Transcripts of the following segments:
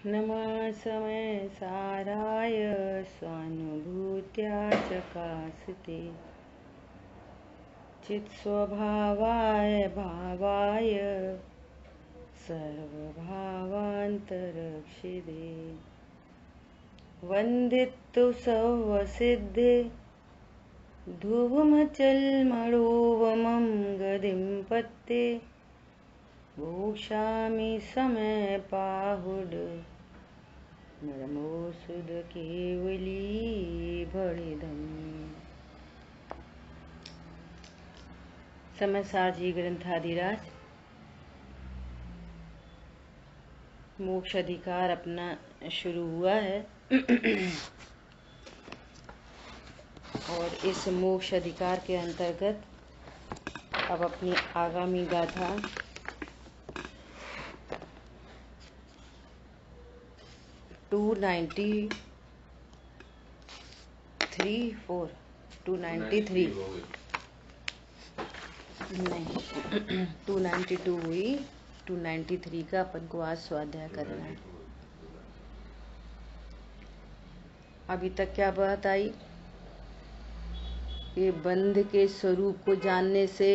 नमः समय साराय स्वानुभूत्या चकास्ते चित्स्वभावाय भावाय सर्वभावान्तरक्षिदे वन्दितु सौवसिद्धे धुवमचलमणोवमं गदिं पत्ते भोक्ष्यामि समय पाहुड नरमोसुद केवली बड़िदम। समय साजी ग्रंथाधिराज मोक्ष अधिकार अपना शुरू हुआ है और इस मोक्ष अधिकार के अंतर्गत अब अपनी आगामी गाथा 293 नहीं 292 हुई, 293 का अपन को आज स्वाध्याय करना है। अभी तक क्या बात आई कि बंध के स्वरूप को जानने से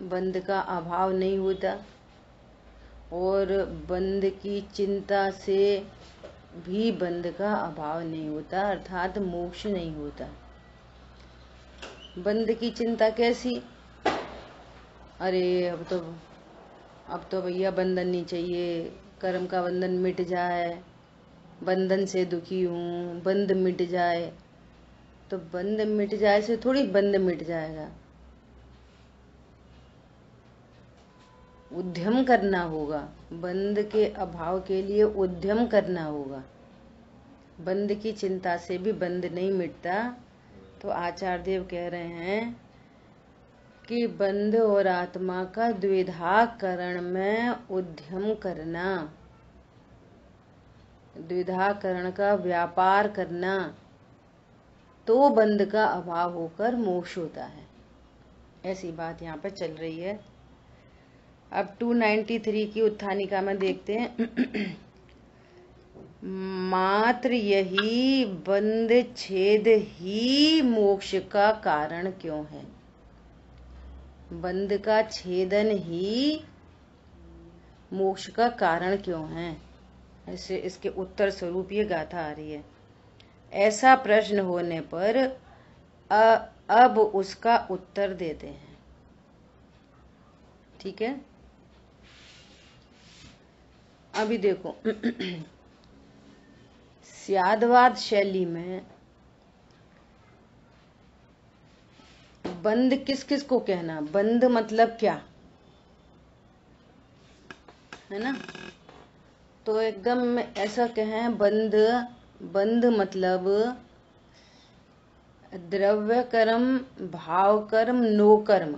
बंध का अभाव नहीं होता और बंध की चिंता से भी बंध का अभाव नहीं होता, अर्थात मोक्ष नहीं होता। बंध की चिंता कैसी? अरे अब तो भैया बंधन नहीं चाहिए, कर्म का बंधन मिट जाए, बंधन से दुखी हूँ, बंध मिट जाए। तो बंध मिट जाए से थोड़ी बंध मिट जाएगा, उद्यम करना होगा। बंध के अभाव के लिए उद्यम करना होगा। बंध की चिंता से भी बंध नहीं मिटता। तो आचार्य देव कह रहे हैं कि बंध और आत्मा का द्विधा करण में उद्यम करना, द्विधा करण का व्यापार करना, तो बंध का अभाव होकर मोक्ष होता है। ऐसी बात यहाँ पर चल रही है। अब 293 की उत्थानिका में देखते हैं। मात्र यही बंध छेद ही मोक्ष का कारण क्यों है? बंध का छेदन ही मोक्ष का कारण क्यों है? ऐसे इसके उत्तर स्वरूप ये गाथा आ रही है। ऐसा प्रश्न होने पर अब उसका उत्तर देते हैं। ठीक है, अभी देखो स्यादवाद शैली में बंध किस किस को कहना? बंध मतलब क्या है ना? तो एकदम ऐसा कहें, बंध मतलब द्रव्य कर्म, भाव कर्म, नो कर्म,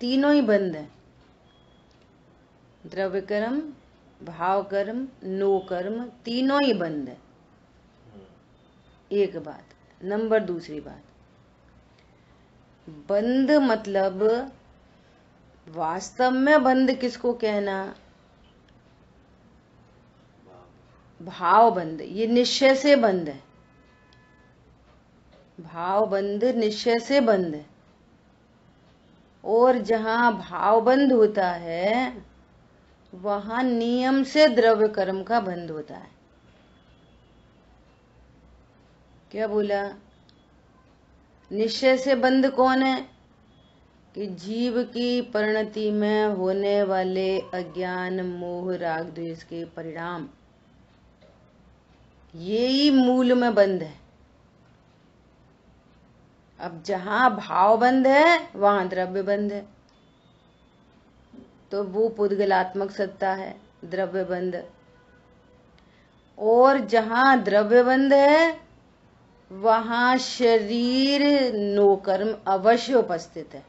तीनों ही बंध है। द्रव्य कर्म, भाव कर्म, नो कर्म, तीनों ही बंध है। एक बात। नंबर दूसरी बात, बंध मतलब वास्तव में बंध किसको कहना? भाव बंध, ये निश्चय से बंध है। भाव बंध निश्चय से बंध है। और जहां भाव बंध होता है वहां नियम से द्रव्य कर्म का बंध होता है। क्या बोला? निश्चय से बंध कौन है? कि जीव की परिणति में होने वाले अज्ञान, मोह, राग, द्वेष के परिणाम, ये ही मूल में बंध है। अब जहां भाव बंध है वहां द्रव्य बंध है, तो वो पुद्गलात्मक सत्ता है द्रव्य बंध। और जहां द्रव्य बंध है वहां शरीर नो कर्म अवश्य उपस्थित है।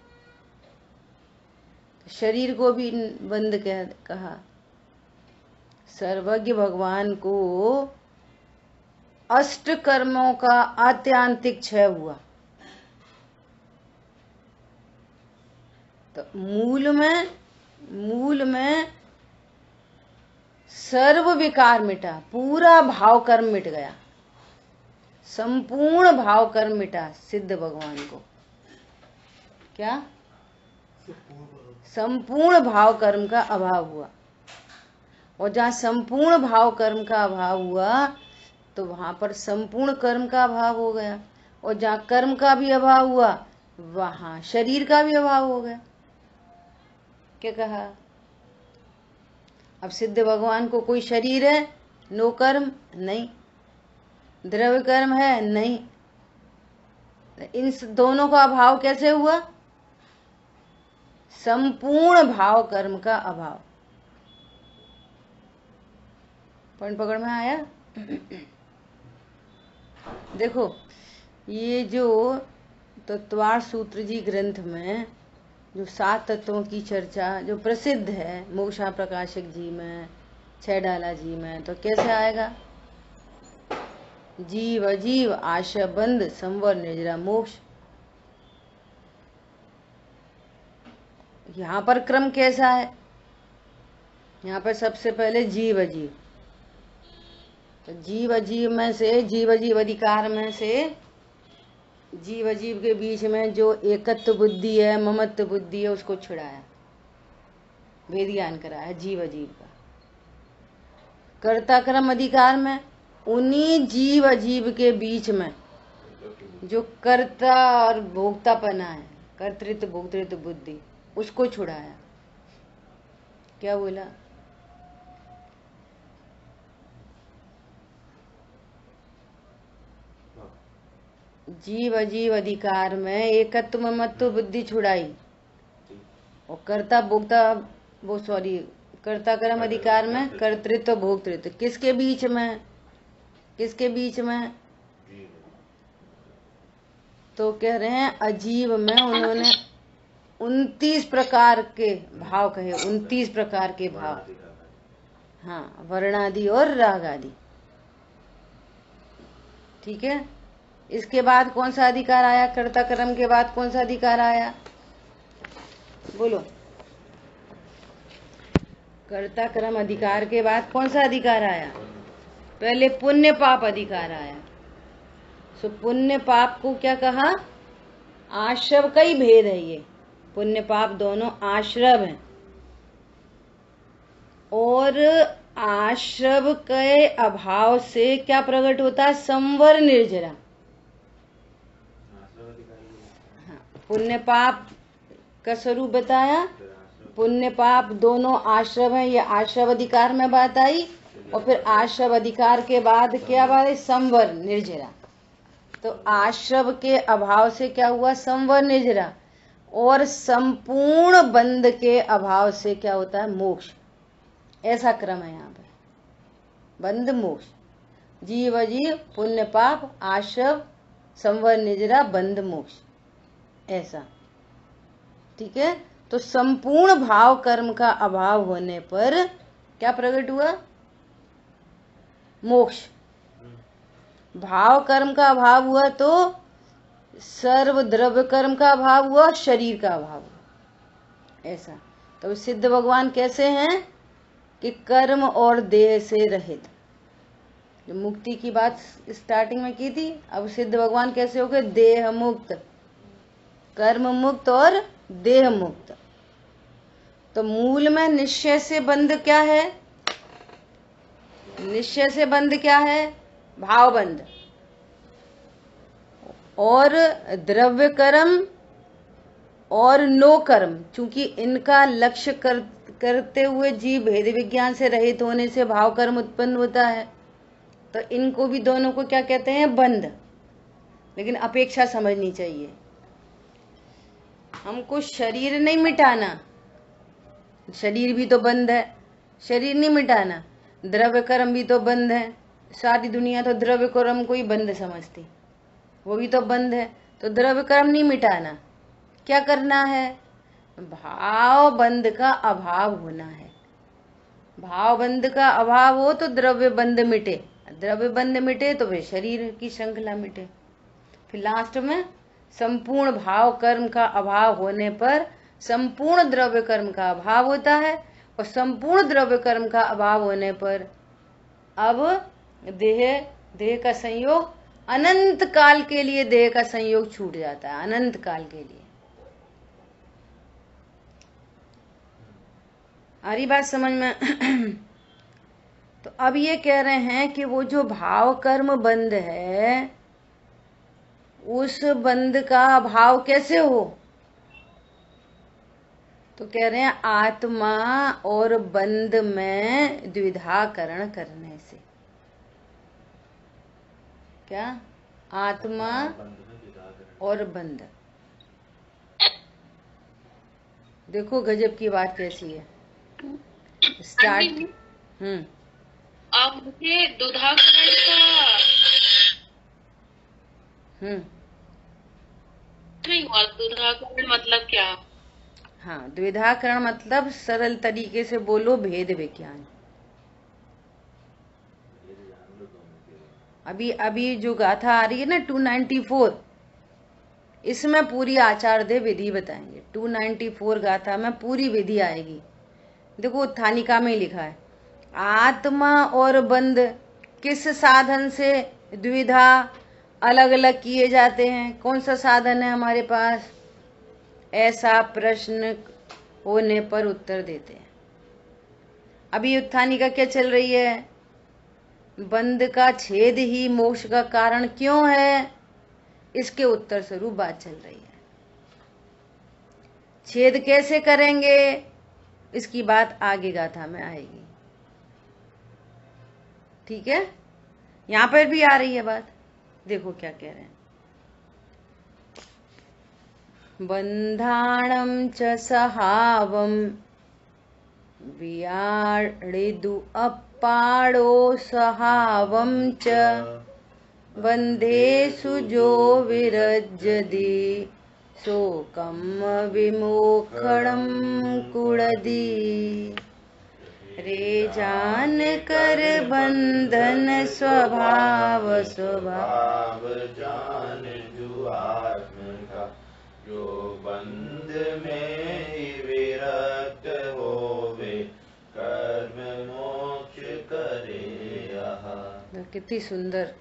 शरीर को भी बंध कहा। सर्वज्ञ भगवान को अष्ट कर्मों का आत्यांतिक क्षय हुआ। तो मूल में सर्व विकार मिटा, पूरा भाव कर्म मिट गया, संपूर्ण भाव कर्म मिटा सिद्ध भगवान को। क्या? संपूर्ण भाव कर्म का अभाव हुआ। और जहाँ संपूर्ण भाव कर्म का अभाव हुआ तो वहां पर संपूर्ण कर्म का अभाव हो गया, और जहाँ कर्म का भी अभाव हुआ वहां शरीर का भी अभाव हो गया। क्या कहा? अब सिद्ध भगवान को कोई शरीर है? नो कर्म? नहीं। द्रव्य कर्म है? नहीं। इन दोनों का अभाव कैसे हुआ? संपूर्ण भाव कर्म का अभाव। पॉइंट पकड़ में आया? देखो, ये जो तत्वार सूत्र जी ग्रंथ में जो 7 तत्वों की चर्चा जो प्रसिद्ध है मोक्षा प्रकाशक जी में, छैडाला जी में, तो कैसे आएगा? जीव अजीव आशय बंध संवर निर्जरा मोक्ष। यहाँ पर क्रम कैसा है? यहाँ पर सबसे पहले जीव अजीव, तो जीव अजीव में से, जीव अजीव अधिकार में से, जीव अजीव के बीच में जो एकत्व बुद्धि है, ममत्व बुद्धि है, उसको छुड़ाया, वेद ज्ञान कराया जीव अजीव का। कर्ता कर्म अधिकार में उन्हीं जीव अजीव के बीच में जो कर्ता और भोक्तापना है, कर्तृत्व भोक्तृत्व बुद्धि, उसको छुड़ाया। क्या बोला? जीव अजीव अधिकार में एकत्व ममत्व बुद्धि छुड़ाई, और कर्ता भोक्ता कर्ता कर्म अधिकार में कर्तृत्व भोक्तृत्व किसके बीच में? किसके बीच में? तो कह रहे हैं अजीव में उन्होंने 29 प्रकार के भाव कहे, 29 प्रकार के भाव। हाँ, वर्णादि और राग आदि। ठीक है। इसके बाद कौन सा अधिकार आया? कर्ता कर्म के बाद कौन सा अधिकार आया? बोलो। कर्ता कर्म अधिकार के बाद कौन सा अधिकार आया? पहले पुण्य पाप अधिकार आया। सो पुण्य पाप को क्या कहा? आश्रव का ही भेद है ये। पुण्य पाप दोनों आश्रव हैं, और आश्रव के अभाव से क्या प्रकट होता है? संवर निर्जरा। पुण्य पाप का स्वरूप बताया, पुण्य पाप दोनों आश्रव हैं, ये आश्रव अधिकार में बात आई। और फिर आश्रव अधिकार के बाद क्या बात है? संवर निर्जरा। तो आश्रव के अभाव से क्या हुआ? संवर निर्जरा। और संपूर्ण बंध के अभाव से क्या होता है? मोक्ष। ऐसा क्रम है यहाँ पे, बंध मोक्ष, जीव अजीव, पुण्य पाप, आश्रव, संवर निर्जरा, बंध मोक्ष, ऐसा। ठीक है। तो संपूर्ण भाव कर्म का अभाव होने पर क्या प्रकट हुआ? मोक्ष। भाव कर्म का अभाव हुआ तो सर्व द्रव्य कर्म का अभाव हुआ, शरीर का अभाव हुआ, ऐसा। तो सिद्ध भगवान कैसे हैं? कि कर्म और देह से रहित। जो मुक्ति की बात स्टार्टिंग में की थी, अब सिद्ध भगवान कैसे हो गए? देह मुक्त, कर्म मुक्त और देह मुक्त। तो मूल में निश्चय से बंध क्या है? निश्चय से बंध क्या है? भाव बंध। और द्रव्य कर्म और नो कर्म, चूंकि इनका लक्ष्य करते हुए जीव भेद विज्ञान से रहित होने से भाव कर्म उत्पन्न होता है, तो इनको भी दोनों को क्या कहते हैं? बंध। लेकिन अपेक्षा समझनी चाहिए, हमको शरीर नहीं मिटाना, शरीर भी तो बंध है, शरीर नहीं मिटाना। द्रव्य कर्म भी तो बंध है, सारी दुनिया तो द्रव्य कर्म को ही बंध समझती, वो भी तो बंध है। तो द्रव्य कर्म नहीं मिटाना, क्या करना है? भाव बंध का अभाव होना है। भाव बंध का अभाव हो तो द्रव्य बंध मिटे, द्रव्य बंध मिटे तो फिर शरीर की श्रृंखला मिटे। फिर लास्ट में संपूर्ण भाव कर्म का अभाव होने पर संपूर्ण द्रव्य कर्म का अभाव होता है, और संपूर्ण द्रव्य कर्म का अभाव होने पर अब देह का संयोग अनंत काल के लिए, देह का संयोग छूट जाता है अनंत काल के लिए। आ रही बात समझ में? तो अब ये कह रहे हैं कि वो जो भाव कर्म बंध है, उस बंध का अभाव कैसे हो? तो कह रहे हैं आत्मा और बंध में द्विधाकरण करने से। क्या? आत्मा और बंध। देखो गजब की बात कैसी है। स्टार्ट। आप मुझे द्विधाकरण का नहीं हुआ। द्विधाकरण मतलब क्या? हाँ, द्विधाकरण मतलब सरल तरीके से बोलो, भेद विज्ञान। अभी जो गाथा आ रही है ना 294, इसमें पूरी आचार्य विधि बताएंगे। 294 गाथा में पूरी विधि आएगी। देखो थानिका में ही लिखा है, आत्मा और बंध किस साधन से द्विधा अलग अलग किए जाते हैं, कौन सा साधन है हमारे पास, ऐसा प्रश्न होने पर उत्तर देते हैं। अभी उत्थानिका क्या चल रही है? बंध का छेद ही मोक्ष का कारण क्यों है, इसके उत्तर स्वरूप बात चल रही है। छेद कैसे करेंगे, इसकी बात आगे गाथा में आएगी। ठीक है, यहां पर भी आ रही है बात। देखो क्या कह रहे हैं। बंधाणं च सहावं वियाडिदु अप्पाडो सहावं च बंधेषु जो विरज्यति शोकं विमोक्षणं कुळदि। रे जान कर बंधन स्वभाव जान जो आत्म का, जो बंध में ही विरक्त होवे कर्म मोक्ष करे यहाँ। कितनी सुंदर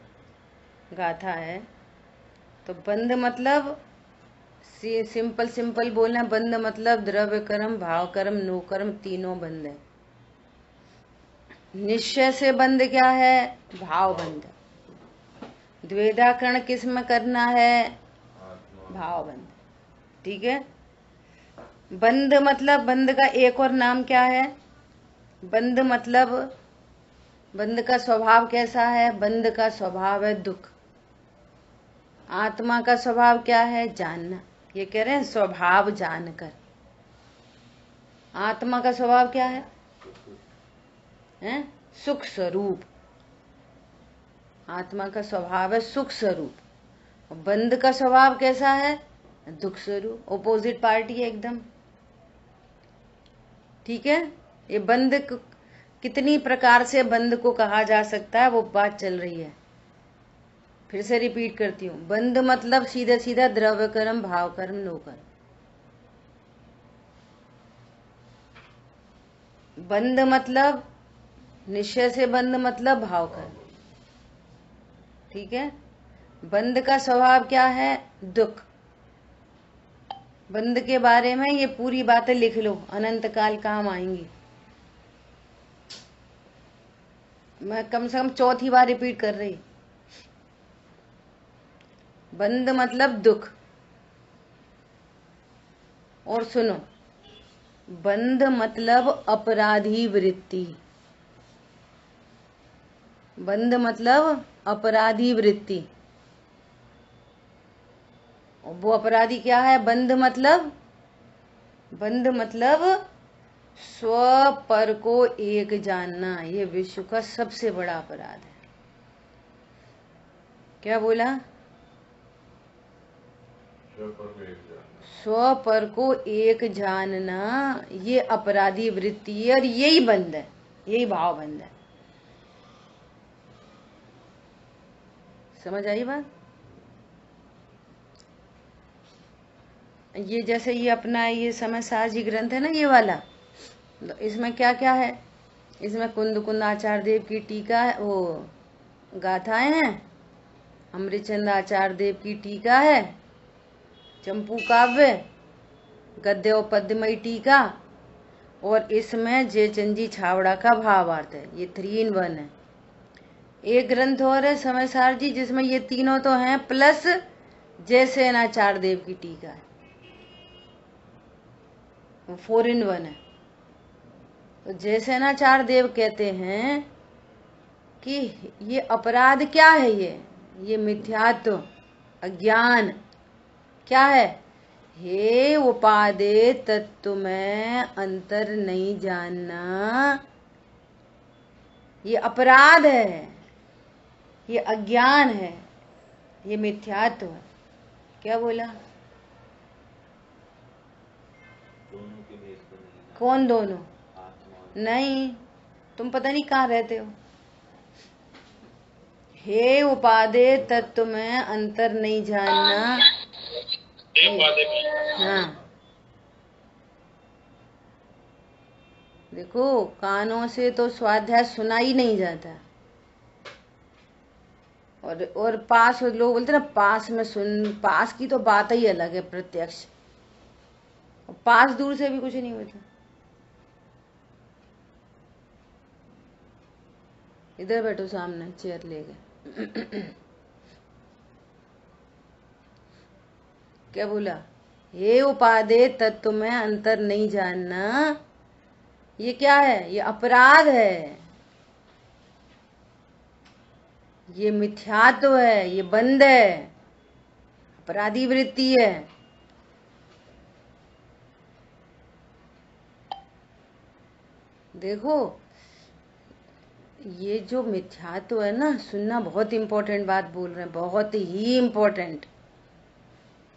गाथा है। तो बंध मतलब सिंपल बोलना, बंध मतलब द्रव्य कर्म, भाव कर्म, नो कर्म, तीनों बंध है। निश्चय से बंध क्या है? भाव बंध। द्वेधाकरण किस में करना है? भाव बंध। ठीक है। बंध मतलब, बंध का एक और नाम क्या है? बंध मतलब, बंध का स्वभाव कैसा है? बंध का स्वभाव है दुख। आत्मा का स्वभाव क्या है? जानना। ये कह रहे हैं स्वभाव जानकर। आत्मा का स्वभाव क्या है? सुख स्वरूप। आत्मा का स्वभाव है सुख स्वरूप। बंध का स्वभाव कैसा है? दुख स्वरूप। ऑपोजिट पार्टी है एकदम। ठीक है। ये बंध कितनी प्रकार से बंध को कहा जा सकता है, वो बात चल रही है। फिर से रिपीट करती हूँ। बंध मतलब सीधा सीधा द्रव्य कर्म, भाव कर्म, नो कर्म। बंध मतलब निश्चय से बंध मतलब भाव कर्म। ठीक है। बंध का स्वभाव क्या है? दुख। बंध के बारे में ये पूरी बातें लिख लो, अनंत काल काम आएंगी। मैं कम से कम चौथी बार रिपीट कर रही। बंध मतलब दुख। और सुनो, बंध मतलब अपराधी वृत्ति। बंध मतलब अपराधी वृत्ति। और वो अपराधी क्या है? बंध मतलब स्व पर को एक जानना। ये विश्व का सबसे बड़ा अपराध है। क्या बोला? स्व पर को एक जानना, ये अपराधी वृत्ति है। और यही बंध है, यही भाव बंध है। समझ आई बात? ये जैसे ये अपना ये समय साहजी ग्रंथ है ना, ये वाला, तो इसमें क्या क्या है? इसमें कुंद कुंद आचार्य देव की टीका है, वो गाथाएं हैं, अमृतचंद आचार्य देव की टीका है, चंपू काव्य, गद्य और पद्यमयी टीका, और इसमें जयचंद छावड़ा का भावार्थ है। ये 3 in 1 है। एक ग्रंथ और है समय सार जी, जिसमें ये तीनों तो हैं, प्लस जयसेनाचार्य देव की टीका है, वो 4 in 1 है। तो जयसेनाचार्य देव कहते हैं कि ये अपराध क्या है, ये मिथ्यात्व, अज्ञान क्या है? हे उपादेय तत्व में अंतर नहीं जानना, ये अपराध है, ये अज्ञान है, ये मिथ्यात्व है। क्या बोला? दोनों के भेद को नहीं, कौन दोनों? आत्मा नहीं, तुम पता नहीं कहाँ रहते हो। हे उपादेय तत्व में अंतर नहीं जानना। हाँ, देखो कानों से तो स्वाध्याय सुना ही नहीं जाता, और पास लोग बोलते ना पास में सुन, पास की तो बात ही अलग है, प्रत्यक्ष। पास दूर से भी कुछ नहीं होता। इधर बैठो सामने चेयर लेके। क्या बोला? हे उपादेय तत्व में अंतर नहीं जानना, ये क्या है? ये अपराध है, ये मिथ्यात्व है, ये बंद है, अपराधी वृत्ति है। देखो ये जो मिथ्यात्व है ना, सुनना बहुत इंपॉर्टेंट बात बोल रहे हैं, बहुत ही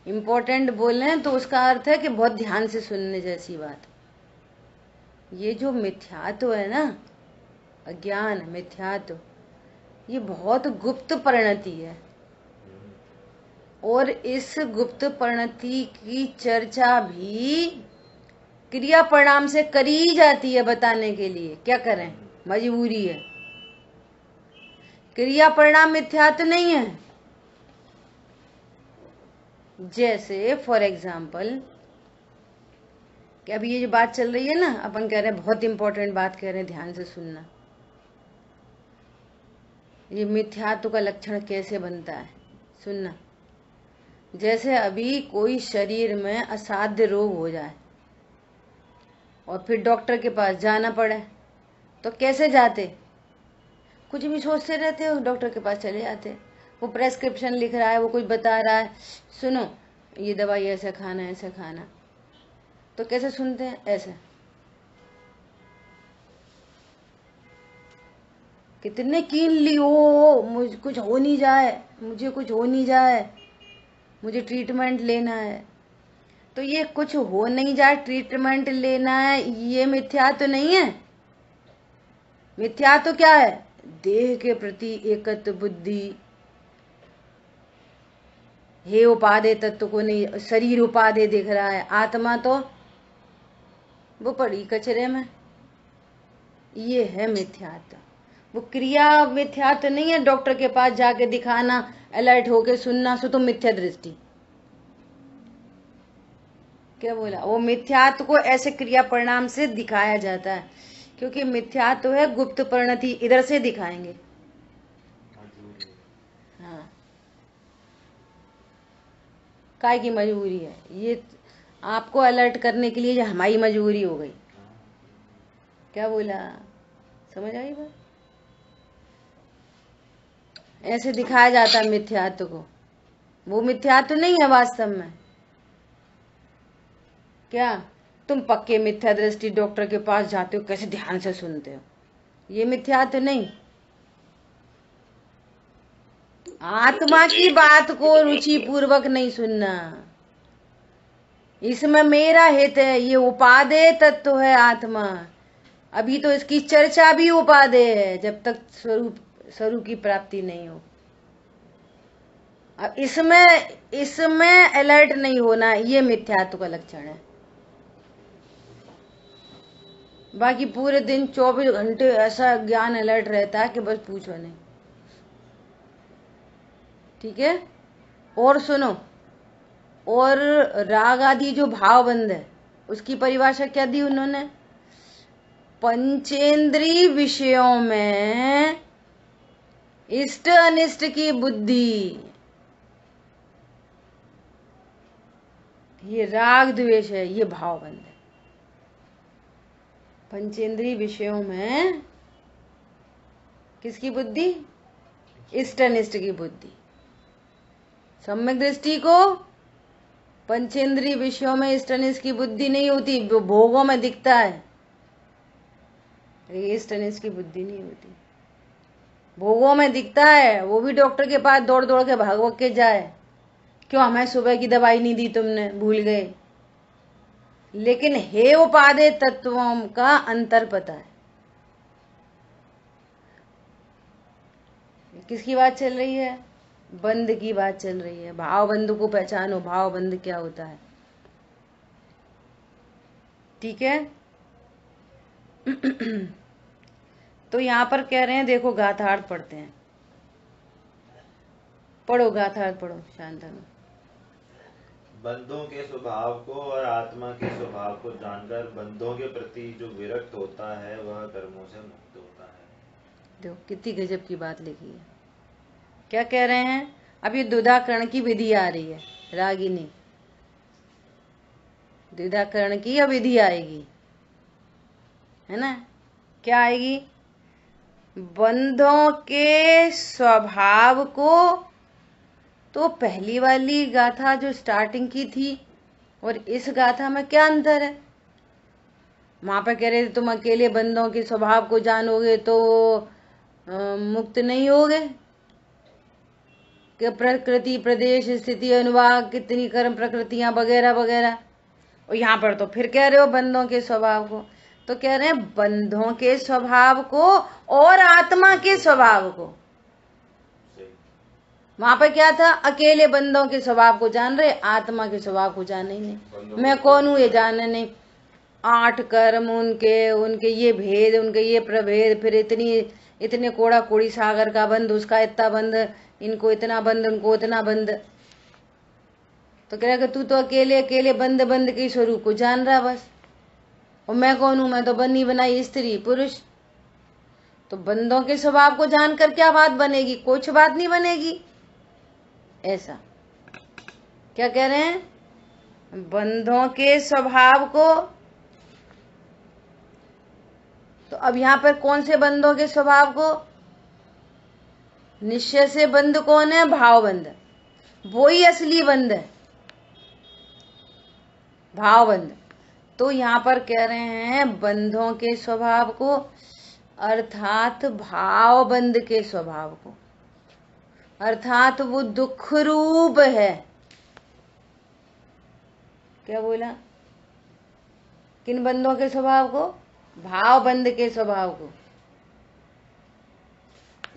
इम्पोर्टेंट बोल रहे हैं, तो उसका अर्थ है कि बहुत ध्यान से सुनने जैसी बात। ये जो मिथ्यात्व है ना, अज्ञान मिथ्यात्व, ये बहुत गुप्त परिणति है, और इस गुप्त परिणति की चर्चा भी क्रिया परिणाम से करी जाती है बताने के लिए। क्या करें, मजबूरी है। क्रिया परिणाम मिथ्यात्व नहीं है। जैसे फॉर एग्जाम्पल कि अभी ये जो बात चल रही है ना, अपन कह रहे हैं बहुत इंपॉर्टेंट बात कह रहे हैं, ध्यान से सुनना। ये मिथ्यात्व का लक्षण कैसे बनता है, सुनना। जैसे अभी कोई शरीर में असाध्य रोग हो जाए और फिर डॉक्टर के पास जाना पड़े, तो कैसे जाते? कुछ भी सोचते रहते हो, डॉक्टर के पास चले जाते। वो प्रेस्क्रिप्शन लिख रहा है, वो कुछ बता रहा है, सुनो ये दवाई ऐसे खाना ऐसे खाना, तो कैसे सुनते हैं? ऐसे। कितने कीनली हो, मुझे कुछ हो नहीं जाए, मुझे कुछ हो नहीं जाए, मुझे ट्रीटमेंट लेना है। तो ये कुछ हो नहीं जाए, ट्रीटमेंट लेना है, ये मिथ्यात्व नहीं है। मिथ्यात्व क्या है? देह के प्रति एकत्व बुद्धि। हे उपादेय तत्व को नहीं, शरीर उपादेय दिख रहा है, आत्मा तो वो पड़ी कचरे में। ये है मिथ्यात्व। वो क्रिया मिथ्यात्व नहीं है, डॉक्टर के पास जाके दिखाना, अलर्ट होके सुनना, सो तो मिथ्या दृष्टि। क्या बोला? वो मिथ्यात्व को ऐसे क्रिया परिणाम से दिखाया जाता है, क्योंकि मिथ्यात्व है गुप्त परिणति, इधर से दिखाएंगे। हाँ, काय की मजबूरी है? ये आपको अलर्ट करने के लिए ये हमारी मजबूरी हो गई। क्या बोला? समझ आई बात? ऐसे दिखाया जाता है मिथ्यात्व को, वो मिथ्यात्व नहीं है वास्तव में। क्या तुम पक्के मिथ्या दृष्टि डॉक्टर के पास जाते हो, कैसे ध्यान से सुनते हो, ये मिथ्यात्व नहीं। आत्मा की बात को रुचि पूर्वक नहीं सुनना, इसमें मेरा हित है, ये उपादेय तत्व है आत्मा। अभी तो इसकी चर्चा भी उपादेय है, जब तक स्वरूप की प्राप्ति नहीं हो। अब इसमें अलर्ट नहीं होना, ये मिथ्यात्व का लक्षण है। बाकी पूरे दिन 24 घंटे ऐसा ज्ञान अलर्ट रहता है कि बस पूछो नहीं। ठीक है। और सुनो, और राग आदि जो भावबंध है उसकी परिभाषा क्या दी उन्होंने? पंचेंद्रीय विषयों में इष्ट अनिष्ट की बुद्धि, ये राग द्वेष है, ये भावबंध है। पंचेंद्रीय विषयों में किसकी बुद्धि? इष्ट अनिष्ट की बुद्धि। सम्यक दृष्टि को पंचेंद्रीय विषयों में इष्ट अनिष्ट की बुद्धि नहीं होती, भोगों में दिखता है, इष्ट अनिष्ट की बुद्धि नहीं होती, भोगों में दिखता है। वो भी डॉक्टर के पास दौड़ दौड़ के भाग भाग के जाए, क्यों हमें सुबह की दवाई नहीं दी तुमने, भूल गए। लेकिन हे उपादेय तत्वों का अंतर पता है। किसकी बात चल रही है? बंध की बात चल रही है। भावबंध को पहचानो, भावबंध क्या होता है। ठीक है। तो यहां पर कह रहे हैं, देखो गाथार्थ पढ़ते हैं। पढ़ो गाथार्थ पढ़ो शांतनु। बंधों के स्वभाव को और आत्मा के स्वभाव को जानकर बंधों के प्रति जो विरक्त होता है वह कर्मों से मुक्त होता है। देखो कितनी गजब की बात लिखी है। क्या कह रहे हैं? अब ये द्विधाकरण की विधि आ रही है, रागिनी द्विधाकरण की अब विधि आएगी, है ना? क्या आएगी? बंधों के स्वभाव को, तो पहली वाली गाथा जो स्टार्टिंग की थी और इस गाथा में क्या अंतर है? वहां पर कह रहे थे तुम अकेले बंधों के स्वभाव को जानोगे तो मुक्त नहीं होगे, कि प्रकृति प्रदेश स्थिति अनुवाद कितनी कर्म प्रकृतियां वगैरह वगैरह। और यहाँ पर तो फिर कह रहे हो बंधों के स्वभाव को, तो कह रहे हैं बंधों के स्वभाव को और आत्मा के स्वभाव को। वहां पर क्या था? अकेले बंधों के स्वभाव को जान रहे, आत्मा के स्वभाव को जाने ही नहीं। मैं कौन हूं ये जानने नहीं। 8 कर्म उनके ये भेद, उनके ये प्रभेद, फिर इतने कोड़ा कोड़ी सागर का बंध, उसका इतना बंध, इनको इतना बंध, उनको इतना बंध। तो कह रहा तू तो अकेले अकेले बंद बंद के स्वरूप को जान रहा बस। और मैं कौन हूं? मैं तो बनी बनाई स्त्री पुरुष। तो बंधों के स्वभाव को जानकर क्या बात बनेगी? कुछ बात नहीं बनेगी। ऐसा क्या कह रहे हैं? बंधों के स्वभाव को, तो अब यहां पर कौन से बंधों के स्वभाव को? निश्चय से बंध कौन है? भावबंध। वो ही असली बंध है, भावबंध। तो यहां पर कह रहे हैं बंधों के स्वभाव को, अर्थात भावबंध के स्वभाव को, अर्थात वो दुख रूप है। क्या बोला? किन बंधों के स्वभाव को? भावबंध के स्वभाव को,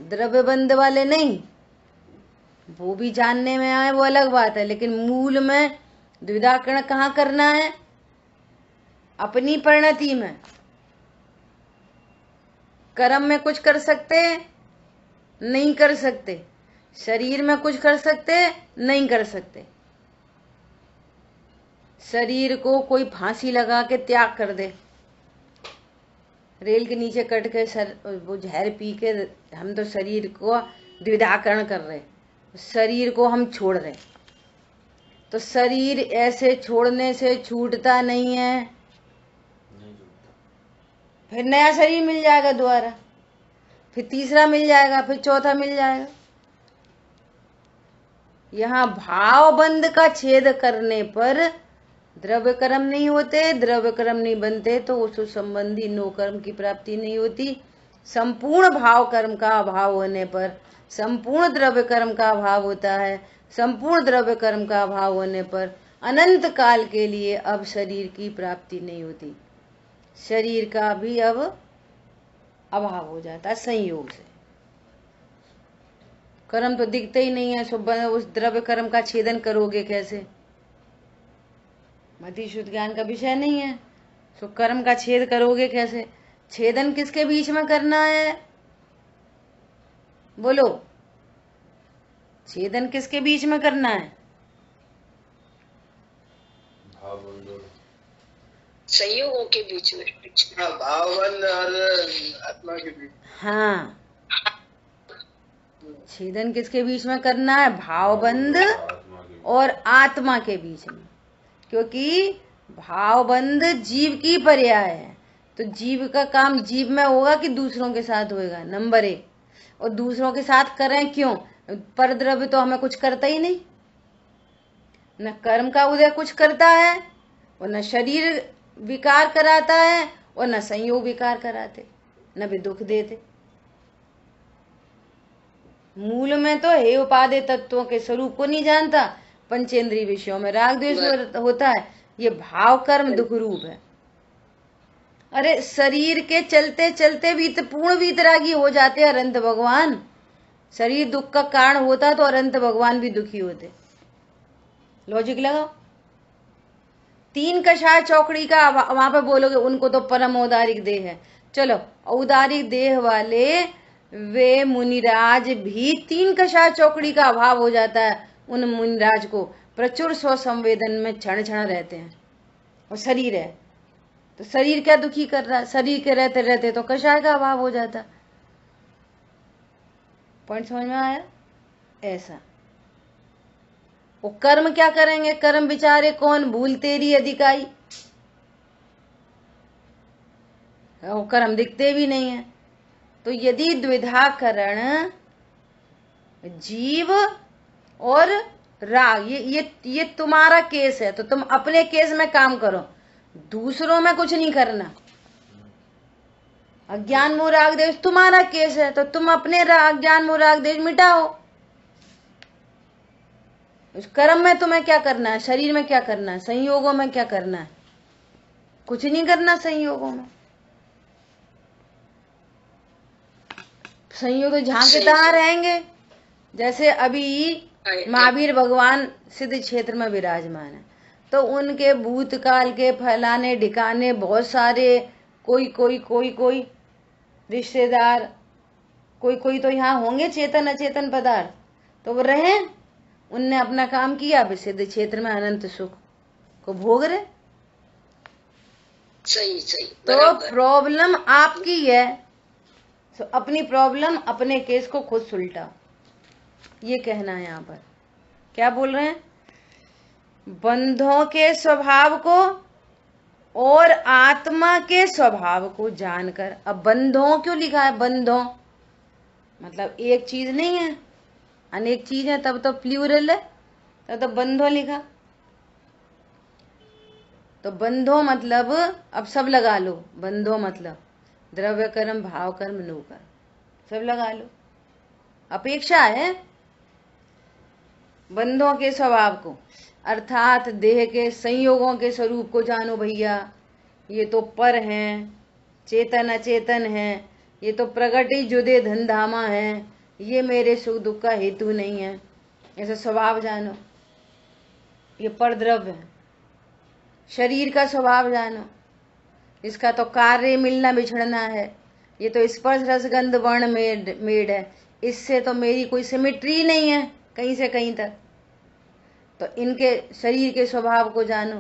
द्रव्य बंध वाले नहीं। वो भी जानने में आए वो अलग बात है, लेकिन मूल में द्विधाकरण कहाँ करना है? अपनी परिणति में। कर्म में कुछ कर सकते नहीं कर सकते, शरीर में कुछ कर सकते नहीं कर सकते। शरीर को कोई फांसी लगा के त्याग कर दे, रेल के नीचे कट के वो जहर पी के, हम तो शरीर को द्विधाकरण कर रहे, शरीर को हम छोड़ रहे। तो शरीर ऐसे छोड़ने से छूटता नहीं है, फिर नया शरीर मिल जाएगा दोबारा, फिर तीसरा मिल जाएगा, फिर चौथा मिल जाएगा। यहाँ भावबंध का छेद करने पर द्रव्य कर्म नहीं होते, द्रव्य कर्म नहीं बनते, तो उस संबंधी नो कर्म की प्राप्ति नहीं होती। संपूर्ण भाव कर्म का अभाव होने पर संपूर्ण द्रव्य कर्म का अभाव होता है। संपूर्ण द्रव्य कर्म का अभाव होने पर अनंत काल के लिए अब शरीर की प्राप्ति नहीं होती, शरीर का भी अब अभाव हो जाता है संयोग से। कर्म तो दिखते ही नहीं है, उस द्रव्य कर्म का छेदन करोगे कैसे? मति शुद्ध ज्ञान का विषय नहीं है। तो कर्म का छेद करोगे कैसे? छेदन किसके बीच में करना है? बोलो, छेदन किसके बीच में करना है? संयोगों के बीच में। भावबंध और आत्मा के बीच। हाँ, छेदन किसके बीच में करना है? भावबंध और आत्मा के बीच में। क्योंकि भावबंध जीव की पर्याय है, तो जीव का काम जीव में होगा कि दूसरों के साथ होगा, नंबर 1। और दूसरों के साथ करें क्यों? परद्रव्य तो हमें कुछ करता ही नहीं, न कर्म का उदय कुछ करता है, और न शरीर विकार कराता है, और न संयोग विकार कराते, न भी दुख देते। मूल में तो हे उपादेय तत्वों के स्वरूप को नहीं जानता, पंचेंद्रिय विषयों में राग द्वेष होता है। ये भाव कर्म दुख रूप है। अरे शरीर के चलते चलते भी तो पूर्ण वीतरागी हो जाते हैं अनंत भगवान। शरीर दुख का कारण होता तो अनंत भगवान भी दुखी होते। लॉजिक लगाओ। 3 कषाय चौकड़ी का वहां पे बोलोगे उनको तो परम औदारिक देह है। चलो, औदारिक देह वाले वे मुनिराज भी 3 कषाय चौकड़ी का अभाव हो जाता है। उन मुनिराज को प्रचुर स्व संवेदन में क्षण क्षण रहते हैं, और शरीर है तो शरीर क्या दुखी कर रहा है? शरीर के रहते रहते तो कषाय का अभाव हो जाता। पॉइंट समझ में आया? ऐसा। वो कर्म क्या करेंगे? कर्म बिचारे कौन? भूल तेरी अधिकाई। वो कर्म दिखते भी नहीं है। तो यदि द्विधा करण जीव और राग, ये तुम्हारा केस है, तो तुम अपने केस में काम करो, दूसरों में कुछ नहीं करना। अज्ञान मोह राग देश तुम्हारा केस है, तो तुम अपने अज्ञान मोह राग देश मिटाओ। उस कर्म में तुम्हें क्या करना है? शरीर में क्या करना है? संयोगों में क्या करना है? कुछ नहीं करना संयोगों में। संयोग तो झांके तहां रहेंगे। जैसे अभी महावीर भगवान सिद्ध क्षेत्र में विराजमान है, तो उनके भूतकाल के फैलाने ढिकाने बहुत सारे, कोई रिश्तेदार, कोई तो यहाँ होंगे चेतन अचेतन पदार्थ, तो वो रहे, उनने अपना काम किया, सिद्ध क्षेत्र में अनंत सुख को भोग रहे। सही तो प्रॉब्लम आपकी है, तो अपनी प्रॉब्लम अपने केस को खुद सुलटा, ये कहना है। यहाँ पर क्या बोल रहे हैं? बंधों के स्वभाव को और आत्मा के स्वभाव को जानकर। अब बंधों क्यों लिखा है? बंधों मतलब एक चीज नहीं है, अनेक चीज है, तब तो प्लूरल है, तब तो बंधों लिखा। तो बंधों मतलब अब सब लगा लो। बंधों मतलब द्रव्य कर्म, भाव कर्म, नो कर्म, सब लगा लो। अपेक्षा है बंधों के स्वभाव को, अर्थात देह के संयोगों के स्वरूप को जानो भैया। ये तो पर हैं, चेतन अचेतन है, ये तो प्रगति जुदे धनधामा है, ये मेरे सुख दुख का हेतु नहीं है, ऐसा स्वभाव जानो। ये पर द्रव्य है। शरीर का स्वभाव जानो, इसका तो कार्य मिलना बिछड़ना है, ये तो स्पर्श रसगंध वर्ण मेड है, इससे तो मेरी कोई सिमिट्री नहीं है कहीं से कहीं तक। तो इनके शरीर के स्वभाव को जानो,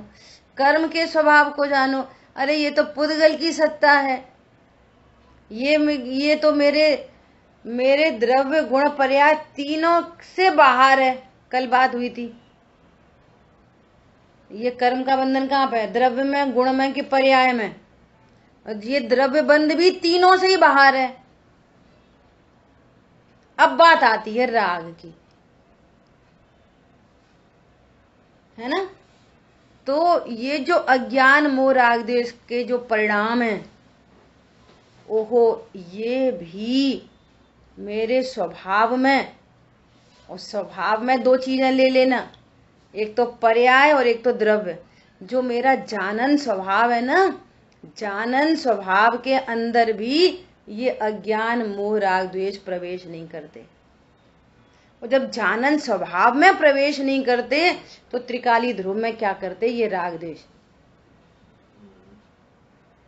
कर्म के स्वभाव को जानो। अरे ये तो पुद्गल की सत्ता है, ये तो मेरे द्रव्य गुण पर्याय तीनों से बाहर है। कल बात हुई थी, ये कर्म का बंधन कहाँ पे है? द्रव्य में, गुण में कि पर्याय में? और ये द्रव्य बंध भी तीनों से ही बाहर है। अब बात आती है राग की, है ना? तो ये जो अज्ञान मोह राग द्वेष के जो परिणाम है, ओहो, ये भी मेरे स्वभाव में, और स्वभाव में 2 चीजें ले लेना, एक तो पर्याय और एक तो द्रव्य। जो मेरा जानन स्वभाव है ना, जानन स्वभाव के अंदर भी ये अज्ञान मोह राग द्वेष प्रवेश नहीं करते। और जब जानन स्वभाव में प्रवेश नहीं करते तो त्रिकाली ध्रुव में क्या करते? ये राग द्वेष।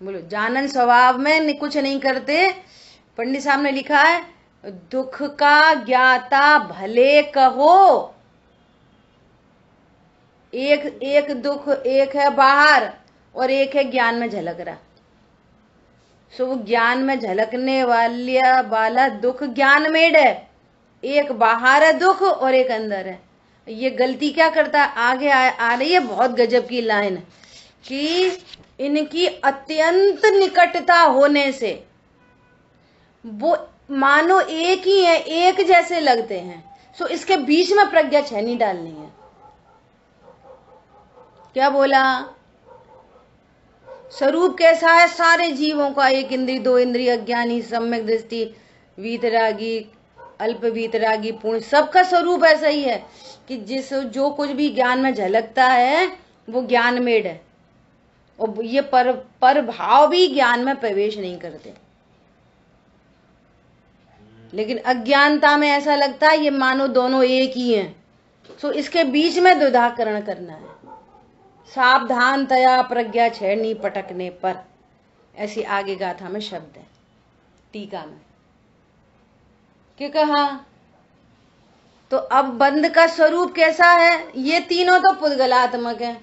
बोलो, जानन स्वभाव में कुछ नहीं करते। पंडित साहब ने लिखा है, दुख का ज्ञाता भले कहो। एक दुख, एक है बाहर और एक है ज्ञान में झलक रहा। सो वो ज्ञान में झलकने वाला दुख ज्ञान मेड है, एक बाहर है दुख और एक अंदर है। ये गलती क्या करता है, आगे आ रही है बहुत गजब की लाइन कि इनकी अत्यंत निकटता होने से वो मानो एक ही है, एक जैसे लगते हैं। सो इसके बीच में प्रज्ञा छेनी डालनी है। क्या बोला, स्वरूप कैसा है सारे जीवों का, एक इंद्रिय, दो इंद्रिय, अज्ञानी, सम्यक दृष्टि, वीतरागी, अल्प वीतरागी, पूर्ण, सबका स्वरूप ऐसा ही है कि जो कुछ भी ज्ञान में झलकता है वो ज्ञान मेड है। और ये पर भाव भी ज्ञान में प्रवेश नहीं करते। लेकिन अज्ञानता में ऐसा लगता है ये मानो दोनों एक ही हैं। सो इसके बीच में द्विधाकरण करना है। सावधानतया प्रज्ञा छेड़नी पटकने पर, ऐसी आगे गाथा में शब्द है टीका में। क्या कहा, तो अब बंध का स्वरूप कैसा है, ये तीनों तो पुद्गलात्मक है,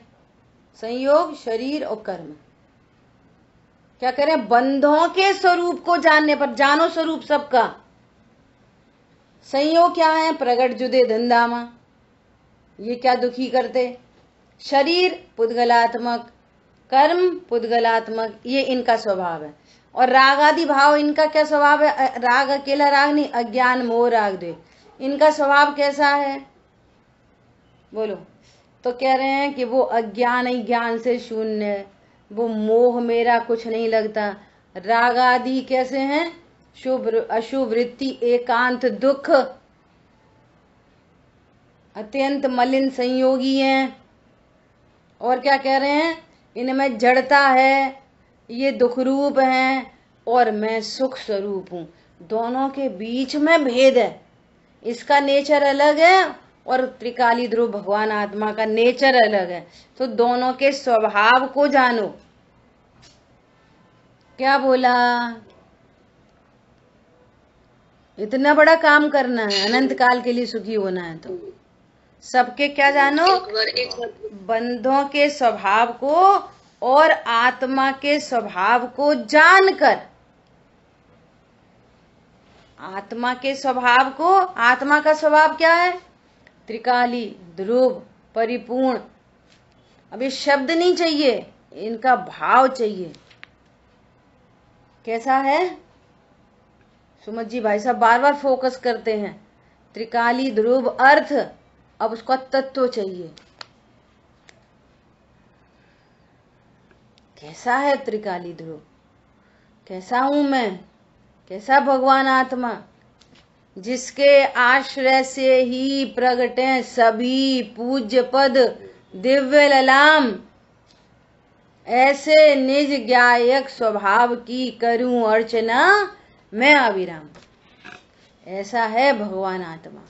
संयोग, शरीर और कर्म। क्या करें, बंधों के स्वरूप को जानने पर, जानो स्वरूप सबका। संयोग क्या है, प्रगट जुदे धंधामा, ये क्या दुखी करते। शरीर पुद्गलात्मक, कर्म पुद्गलात्मक, ये इनका स्वभाव है। और राग आदि भाव इनका क्या स्वभाव है, राग अकेला राग नहीं, अज्ञान मोह राग द्वेष, इनका स्वभाव कैसा है बोलो। तो कह रहे हैं कि वो अज्ञान ही ज्ञान से शून्य है, वो मोह मेरा कुछ नहीं लगता। राग आदि कैसे हैं, शुभ अशुभ वृत्ति, एकांत दुख, अत्यंत मलिन संयोगी हैं। और क्या कह रहे हैं, इनमें जड़ता है, ये दुख रूप हैं और मैं सुख स्वरूप हूं। दोनों के बीच में भेद है, इसका नेचर अलग है और त्रिकाली ध्रुव भगवान आत्मा का नेचर अलग है। तो दोनों के स्वभाव को जानो। क्या बोला, इतना बड़ा काम करना है, अनंत काल के लिए सुखी होना है, तो सबके क्या जानो, बंधों के स्वभाव को और आत्मा के स्वभाव को जानकर, आत्मा के स्वभाव को, आत्मा का स्वभाव क्या है, त्रिकाली ध्रुव परिपूर्ण। अब ये शब्द नहीं चाहिए, इनका भाव चाहिए। कैसा है, सुमत जी भाई साहब बार बार फोकस करते हैं, त्रिकाली ध्रुव अर्थ, अब उसका तत्व चाहिए। कैसा है त्रिकाली ध्रुव, कैसा हूं मैं, कैसा भगवान आत्मा, जिसके आश्रय से ही प्रगटे सभी पूज्य पद दिव्य ललाम, ऐसे निज ज्ञायक स्वभाव की करूं अर्चना मैं अविराम। ऐसा है भगवान आत्मा,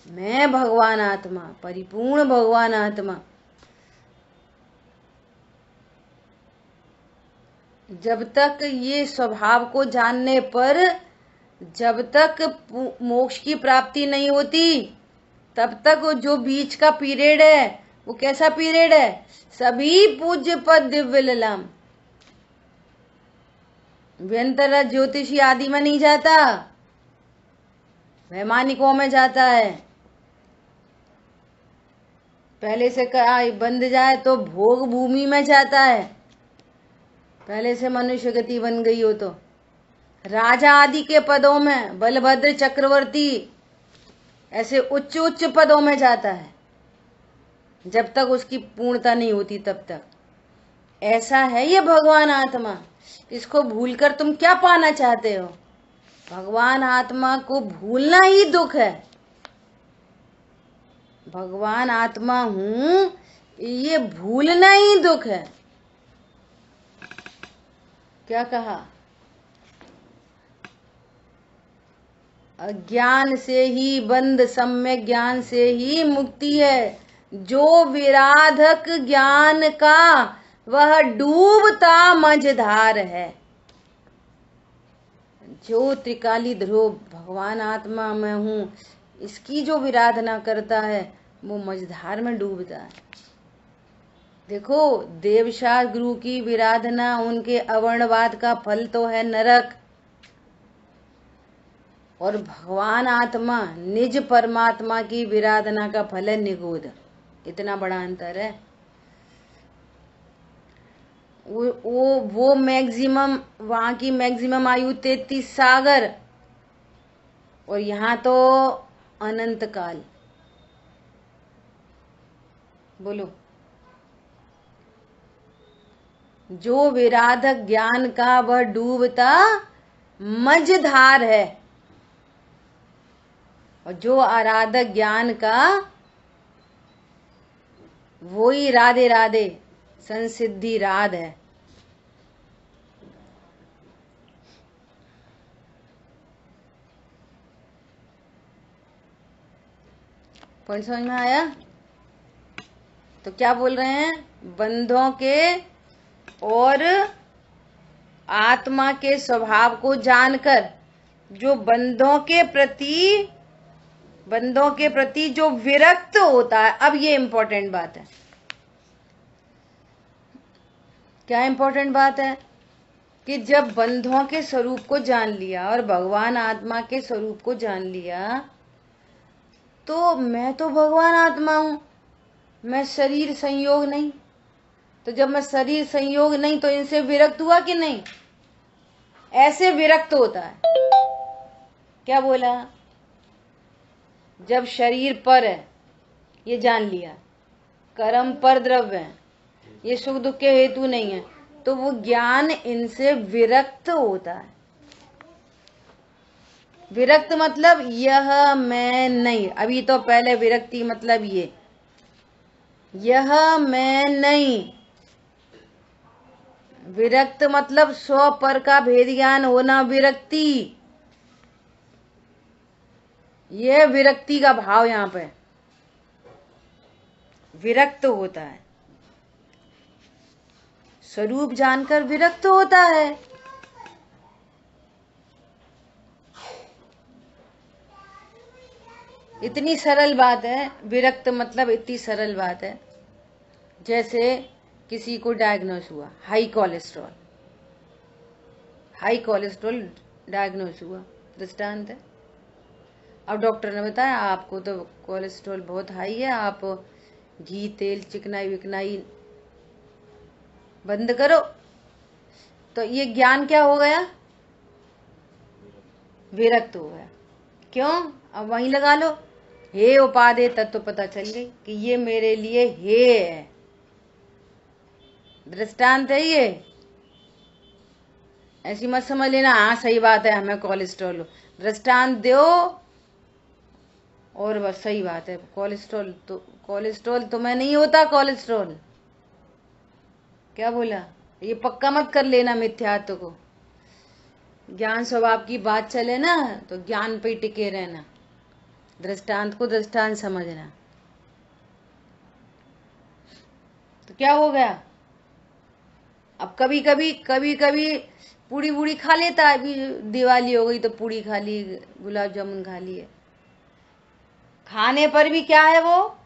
मैं भगवान आत्मा, परिपूर्ण भगवान आत्मा। जब तक ये स्वभाव को जानने पर, जब तक मोक्ष की प्राप्ति नहीं होती, तब तक वो जो बीच का पीरियड है वो कैसा पीरियड है, सभी पूज्य पद दिव्य ललाम, व्यंतर ज्योतिषी आदि में नहीं जाता, वैमानिकों में जाता है। पहले से बंध जाए तो भोग भूमि में जाता है, पहले से मनुष्य गति बन गई हो तो राजा आदि के पदों में, बलभद्र चक्रवर्ती ऐसे उच्च उच्च पदों में जाता है, जब तक उसकी पूर्णता नहीं होती तब तक। ऐसा है ये भगवान आत्मा। इसको भूलकर तुम क्या पाना चाहते हो, भगवान आत्मा को भूलना ही दुख है। भगवान आत्मा हूं ये भूलना ही दुख है। क्या कहा, अज्ञान से ही बंध, सम्यक ज्ञान से ही मुक्ति है। जो विराधक ज्ञान का वह डूबता मझधार है। जो त्रिकाली ध्रुव भगवान आत्मा में हूँ इसकी जो विराधना करता है वो मझधार में डूबता है। देखो देवशाह गुरु की विराधना उनके अवर्णवाद का फल तो है नरक, और भगवान आत्मा निज परमात्मा की विराधना का फल है निगोद। इतना बड़ा अंतर है। वो मैक्सिमम, वहां की मैक्सिमम आयु 33 सागर, और यहाँ तो अनंत काल। बोलो, जो विराधक ज्ञान का वह डूबता मझधार है, और जो आराधक ज्ञान का वो ही राधे राधे संसिद्धि राध है। पॉइंट समझ में आया? तो क्या बोल रहे हैं? बंधों के और आत्मा के स्वभाव को जानकर जो बंधों के प्रति जो विरक्त होता है। अब ये इंपॉर्टेंट बात है। क्या इंपॉर्टेंट बात है? कि जब बंधों के स्वरूप को जान लिया और भगवान आत्मा के स्वरूप को जान लिया, तो मैं तो भगवान आत्मा हूं, मैं शरीर संयोग नहीं। तो जब मैं शरीर संयोग नहीं तो इनसे विरक्त हुआ कि नहीं? ऐसे विरक्त होता है। क्या बोला? जब शरीर पर है ये जान लिया, कर्म पर द्रव्य है, ये सुख दुख के हेतु नहीं है, तो वो ज्ञान इनसे विरक्त होता है। विरक्त मतलब यह मैं नहीं। अभी तो पहले विरक्ति मतलब यह मैं नहीं। विरक्त मतलब स्व पर का भेद ज्ञान होना विरक्ति। यह विरक्ति का भाव यहाँ पे विरक्त होता है। स्वरूप जानकर विरक्त होता है। इतनी सरल बात है। विरक्त मतलब इतनी सरल बात है। जैसे किसी को डायग्नोस हुआ हाई कोलेस्ट्रॉल डायग्नोस हुआ, दृष्टांत है। अब डॉक्टर ने बताया आपको तो कोलेस्ट्रॉल बहुत हाई है, आप घी तेल चिकनाई विकनाई बंद करो। तो ये ज्ञान क्या हो गया? विरक्त हो गया। क्यों? अब वहीं लगा लो, हे उपादेय तत्व पता चल गई कि ये मेरे लिए हे है। दृष्टांत है ये। ऐसी मत समझ लेना हाँ सही बात है हमें कोलेस्ट्रॉल। दृष्टांत दो और बस सही बात है। कोलेस्ट्रॉल तुम्हें नहीं होता। कोलेस्ट्रॉल क्या बोला? ये पक्का मत कर लेना मिथ्यात्व को। ज्ञान स्वभाव की बात चले ना तो ज्ञान पे टिके रहना, दृष्टांत को दृष्टांत समझना। तो क्या हो गया? अब कभी कभी पूड़ी बूड़ी खा लेता है। अभी दिवाली हो गई तो पूड़ी खा ली, गुलाब जामुन खा लिए। खाने पर भी क्या है? वो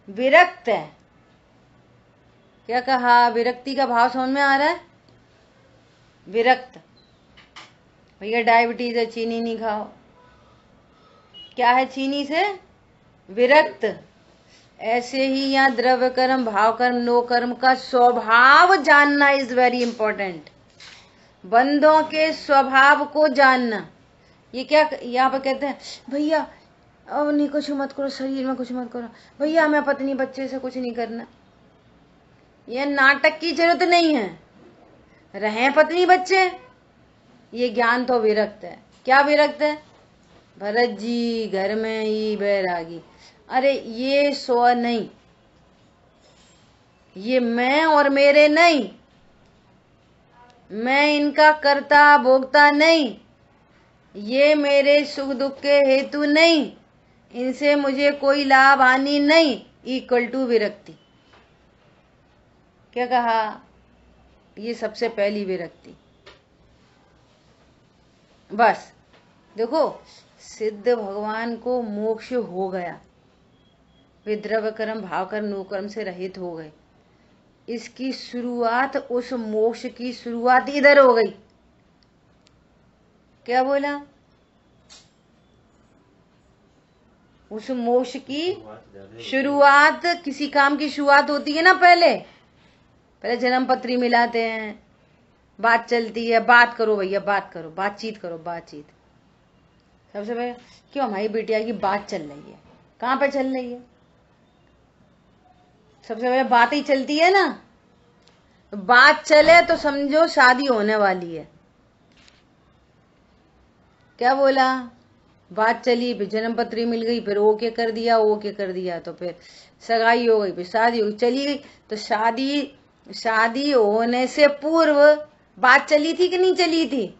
विरक्त है। क्या कहा? विरक्ति का भाव समझ में आ रहा है? विरक्त। भैया डायबिटीज है, चीनी नहीं खाओ। क्या है? चीनी से विरक्त। ऐसे ही यहाँ द्रव्य कर्म, भाव कर्म, नो कर्म का स्वभाव जानना इज वेरी इंपॉर्टेंट। बंधों के स्वभाव को जानना। ये क्या यहाँ पर कहते हैं? भैया अब नहीं कुछ मत करो, शरीर में कुछ मत करो। भैया हमें पत्नी बच्चे से कुछ नहीं करना। ये नाटक की जरूरत नहीं है। रहे पत्नी बच्चे, ये ज्ञान तो विरक्त है। क्या विरक्त है? भरत जी घर में ही बैरागी। अरे ये स्व नहीं, ये मैं और मेरे नहीं। मैं इनका कर्ता भोगता नहीं। ये मेरे सुख दुख के हेतु नहीं। इनसे मुझे कोई लाभ हानि नहीं। इक्वल टू विरक्ति। क्या कहा? ये सबसे पहली विरक्ति। बस देखो, सिद्ध भगवान को मोक्ष हो गया, वे द्रव्य कर्म भाव कर्म नो कर्म से रहित हो गए। इसकी शुरुआत, उस मोक्ष की शुरुआत इधर हो गई। क्या बोला? उस मोक्ष की शुरुआत, किसी काम की शुरुआत होती है ना, पहले जन्म पत्री मिलाते हैं, बात चलती है, बात करो भैया, बात करो, बातचीत करो, बातचीत। सबसे पहले क्यों हमारी बिटिया की बात चल रही है, कहाँ पे चल रही है? सबसे पहले बात ही चलती है ना। बात चले तो समझो शादी होने वाली है। क्या बोला? बात चली, फिर जन्म पत्री मिल गई, फिर ओके कर दिया, ओके कर दिया तो फिर सगाई हो गई, फिर शादी हो गई, चली गई। तो शादी होने से पूर्व बात चली थी कि नहीं चली थी?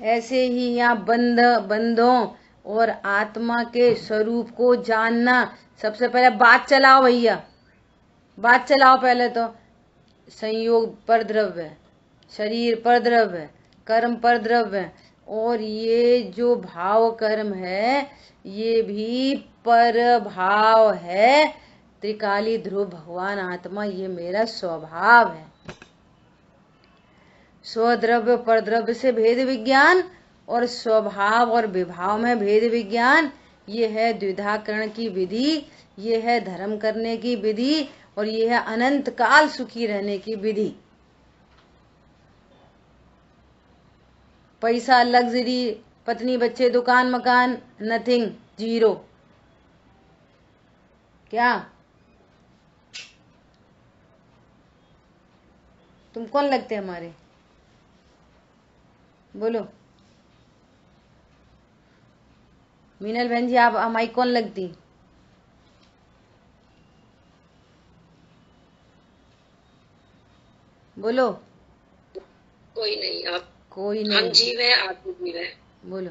ऐसे ही यहाँ बंधों और आत्मा के स्वरूप को जानना, सबसे पहले बात चलाओ भैया, बात चलाओ। पहले तो संयोग पर द्रव्य, शरीर पर द्रव्य, कर्म पर द्रव्य, और ये जो भाव कर्म है ये भी पर भाव है। त्रिकाली ध्रुव भगवान आत्मा, ये मेरा स्वभाव है। स्वद्रव्य पर द्रव्य से भेद विज्ञान और स्वभाव और विभाव में भेद विज्ञान, ये है द्विधाकरण की विधि, ये है धर्म करने की विधि, और ये है अनंत काल सुखी रहने की विधि। पैसा, लग्जरी, पत्नी, बच्चे, दुकान, मकान, नथिंग, जीरो। क्या तुम कौन लगते हैं हमारे? बोलो मीनल बहन जी, आप हमारी कौन लगती? बोलो। कोई नहीं, आप कोई हम नहीं। जीव है, आप जीव है। बोलो,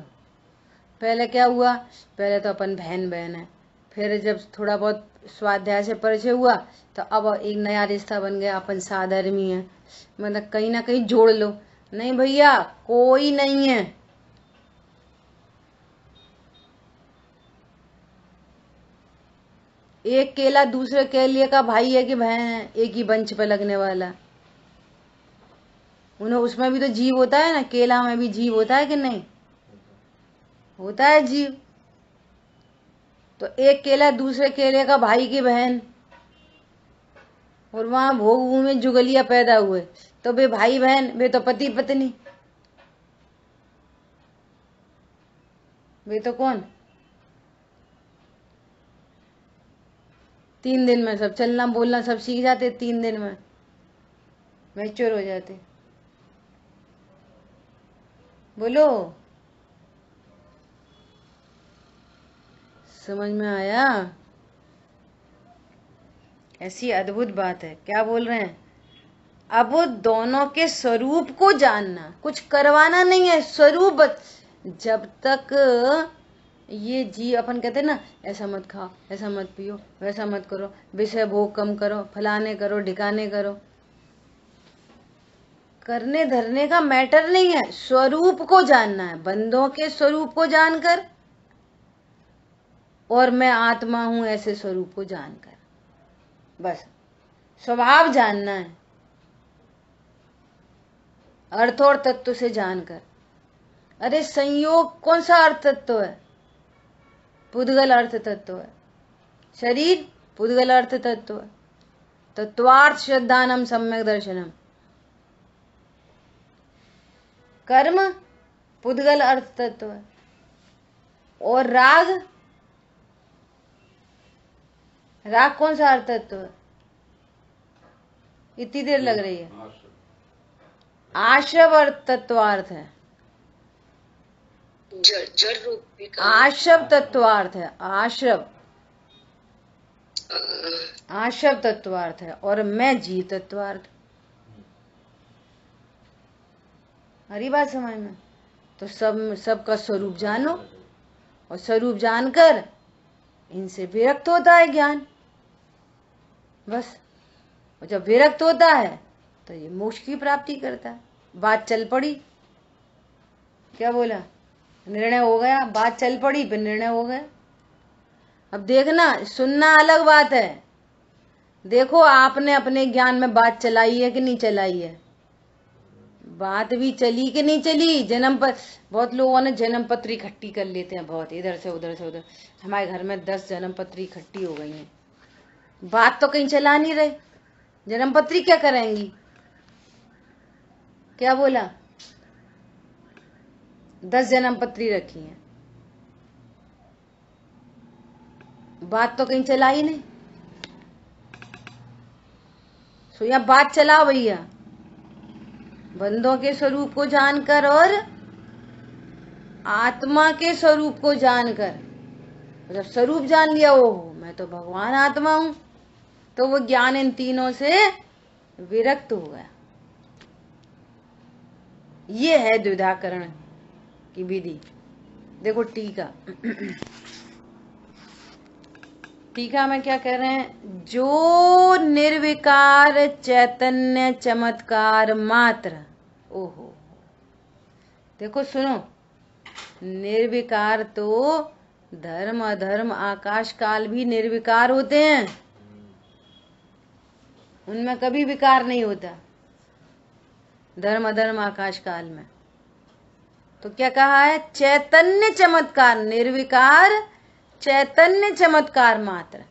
पहले क्या हुआ? पहले तो अपन बहन बहन है, फिर जब थोड़ा बहुत स्वाध्याय से परिचय हुआ तो अब एक नया रिश्ता बन गया, अपन साधर्मी है, मतलब कहीं ना कहीं जोड़ लो। नहीं भैया, कोई नहीं है। एक केला दूसरे केले का भाई है कि बहन है, एक ही वंश पे लगने वाला। उन्हें उसमें भी तो जीव होता है ना, केला में भी जीव होता है कि नहीं? होता है जीव। तो एक केला दूसरे केले का भाई की बहन, और वहां भोग में जुगलिया पैदा हुए, तो वे भाई बहन, वे तो पति पत्नी, वे तो कौन? 3 दिन में सब चलना बोलना सब सीख जाते, 3 दिन में मैच्योर हो जाते। बोलो, समझ में आया? ऐसी अद्भुत बात है। क्या बोल रहे हैं? अब दोनों के स्वरूप को जानना, कुछ करवाना नहीं है, स्वरूप। जब तक ये जी, अपन कहते हैं ना, ऐसा मत खाओ, ऐसा मत पियो, वैसा मत करो, विषय भोग कम करो, फलाने करो, ढिकाने करो, करने धरने का मैटर नहीं है, स्वरूप को जानना है। बंदों के स्वरूप को जानकर और मैं आत्मा हूं ऐसे स्वरूप को जानकर, बस स्वभाव जानना है, अर्थ और तत्व से जानकर। अरे संयोग कौन सा अर्थ तत्व है? पुद्गल अर्थ तत्व है। शरीर पुद्गल अर्थ तत्व है। तत्वार्थ श्रद्धानम सम्यक दर्शनम। कर्म पुद्गल अर्थ तत्व है। और राग, राग कौन सा अर्थ तत्व है? इतनी देर लग रही है। आशव अर्थ तत्वार्थ है। जड़ रूप भी आशव तत्वार्थ है। आशव आशव तत्वार्थ है, और मैं जीव तत्वार्थ। हरी बात समझ में? तो सबका स्वरूप जानो, और स्वरूप जानकर इनसे विरक्त होता है ज्ञान। बस और जब विरक्त होता है तो ये मोक्ष की प्राप्ति करता है। बात चल पड़ी, क्या बोला, निर्णय हो गया, बात चल पड़ी, फिर निर्णय हो गया। अब देखना, सुनना अलग बात है, देखो आपने अपने ज्ञान में बात चलाई है कि नहीं चलाई है, बात भी चली कि नहीं चली। जन्म पर बहुत लोगों ने जन्म पत्री इकट्ठी कर लेते हैं, बहुत इधर से उधर से उधर। हमारे घर में 10 जन्म पत्री इकट्ठी हो गई हैं, बात तो कहीं चला नहीं रहे, जन्म पत्री क्या करेंगी, क्या बोला, 10 जन्म पत्री रखी है, बात तो कहीं चला ही नहीं। सो या बात चलाओ भैया, बंधों के स्वरूप को जानकर और आत्मा के स्वरूप को जानकर। जब स्वरूप जान लिया, ओहो मैं तो भगवान आत्मा हूं, तो वो ज्ञान इन तीनों से विरक्त हो गया। ये है द्विधाकरण की विधि। देखो टीका, टीका में क्या कह रहे हैं, जो निर्विकार चैतन्य चमत्कार मात्र। ओहो देखो सुनो, निर्विकार तो धर्म अधर्म आकाश काल भी निर्विकार होते हैं, उनमें कभी विकार नहीं होता, धर्म अधर्म आकाश काल में। तो क्या कहा है, चैतन्य चमत्कार, निर्विकार चैतन्य चमत्कार मात्र,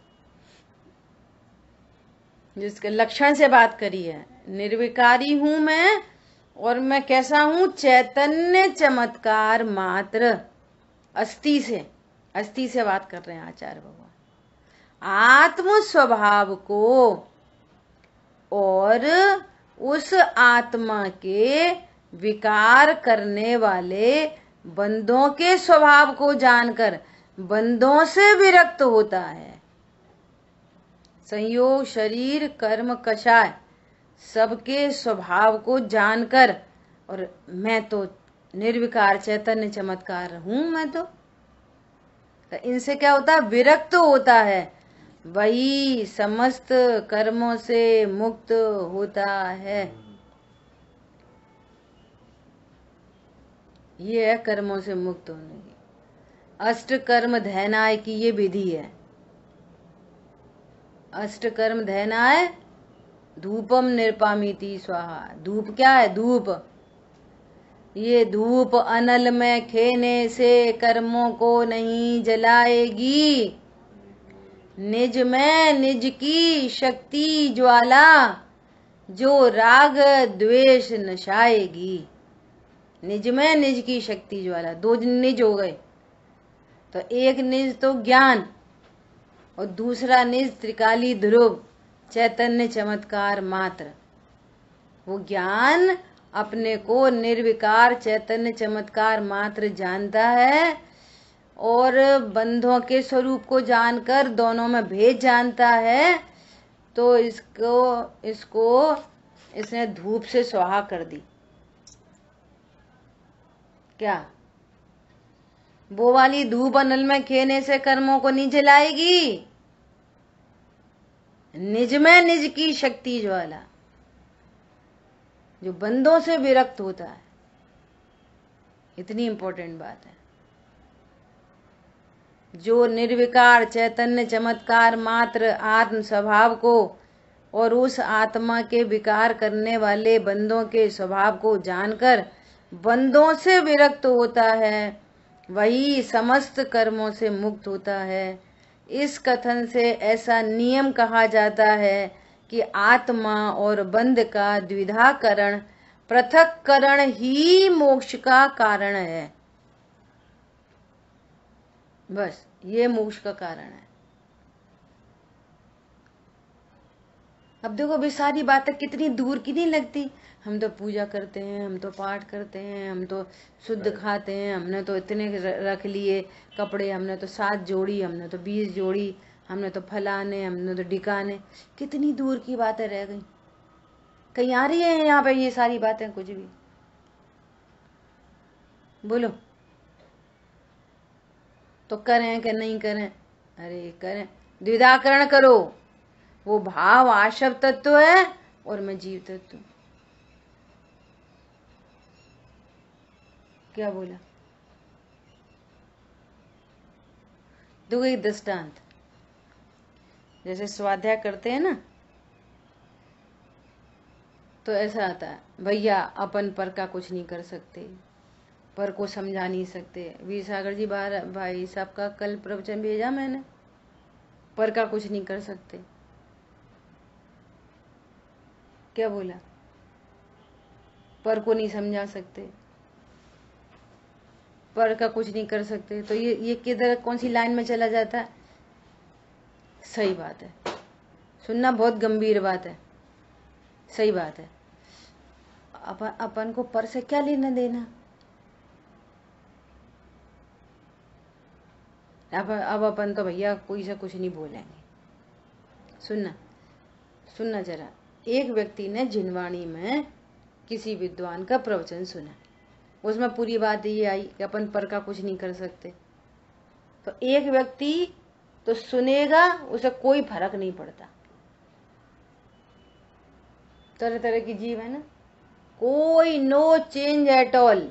जिसके लक्षण से बात करी है। निर्विकारी हूं मैं, और मैं कैसा हूं, चैतन्य चमत्कार मात्र। अस्थि से बात कर रहे हैं आचार्य भगवान। आत्म स्वभाव को और उस आत्मा के विकार करने वाले बंधों के स्वभाव को जानकर बंधों से विरक्त होता है। संयोग शरीर कर्म कषाय सबके स्वभाव को जानकर, और मैं तो निर्विकार चैतन्य चमत्कार हूं, मैं तो इनसे क्या होता है, विरक्त होता है, वही समस्त कर्मों से मुक्त होता है। ये है कर्मों से मुक्त होने की। अष्ट कर्म धैनाय की ये विधि है। अष्ट कर्म धैनाय धूपम निर्पामीति स्वाहा। धूप क्या है, धूप, ये धूप अनल में खेने से कर्मों को नहीं जलाएगी, निज में निज की शक्ति ज्वाला जो राग द्वेष नशाएगी। निज में निज की शक्ति ज्वाला, दो निज हो गए, तो एक निज तो ज्ञान और दूसरा निज त्रिकाली ध्रुव चैतन्य चमत्कार मात्र। वो ज्ञान अपने को निर्विकार चैतन्य चमत्कार मात्र जानता है, और बंधों के स्वरूप को जानकर दोनों में भेद जानता है। तो इसने धूप से स्वाहा कर दी। क्या वो वाली धूप अनल में खेने से कर्मों को नहीं जलाएगी, निज में निज की शक्ति ज्वाला जो बंधों से विरक्त होता है। इतनी इंपॉर्टेंट बात है। जो निर्विकार चैतन्य चमत्कार मात्र आत्म स्वभाव को और उस आत्मा के विकार करने वाले बंधों के स्वभाव को जानकर बंधों से विरक्त होता है, वही समस्त कर्मों से मुक्त होता है। इस कथन से ऐसा नियम कहा जाता है कि आत्मा और बंध का द्विधाकरण पृथक्करण ही मोक्ष का कारण है। बस ये मोक्ष का कारण है। अब देखो अभी सारी बातें कितनी दूर की नहीं लगती। हम तो पूजा करते हैं, हम तो पाठ करते हैं, हम तो शुद्ध खाते हैं, हमने तो इतने रख लिए कपड़े, हमने तो 7 जोड़ी, हमने तो 20 जोड़ी, हमने तो फलाने, हमने तो डिकाने। कितनी दूर की बातें रह गई। कहीं आ रही है यहाँ पे ये सारी बातें कुछ भी? बोलो तो करें कि नहीं करें? अरे करें, द्विधाकरण करो। वो भाव आशव तत्व है और मैं जीव तत्व। क्या बोला? देखो एक दृष्टांत, जैसे स्वाध्याय करते हैं ना, तो ऐसा आता है, भैया अपन पर का कुछ नहीं कर सकते, पर को समझा नहीं सकते। वीर सागर जी भाई साहब का कल प्रवचन भेजा मैंने, पर का कुछ नहीं कर सकते। क्या बोला? पर को नहीं समझा सकते, पर का कुछ नहीं कर सकते। तो ये किधर कौन सी लाइन में चला जाता है? सही बात है, सुनना बहुत गंभीर बात है, सही बात है। अपन को पर से क्या लेना देना? अब अपन तो भैया कोई से कुछ नहीं बोलेंगे। सुनना जरा। एक व्यक्ति ने जिनवाणी में किसी विद्वान का प्रवचन सुना, उसमें पूरी बात ये आई कि अपन पर का कुछ नहीं कर सकते। तो एक व्यक्ति तो सुनेगा, उसे कोई फर्क नहीं पड़ता। तरह तरह की जीव है ना, कोई नो चेंज एट ऑल।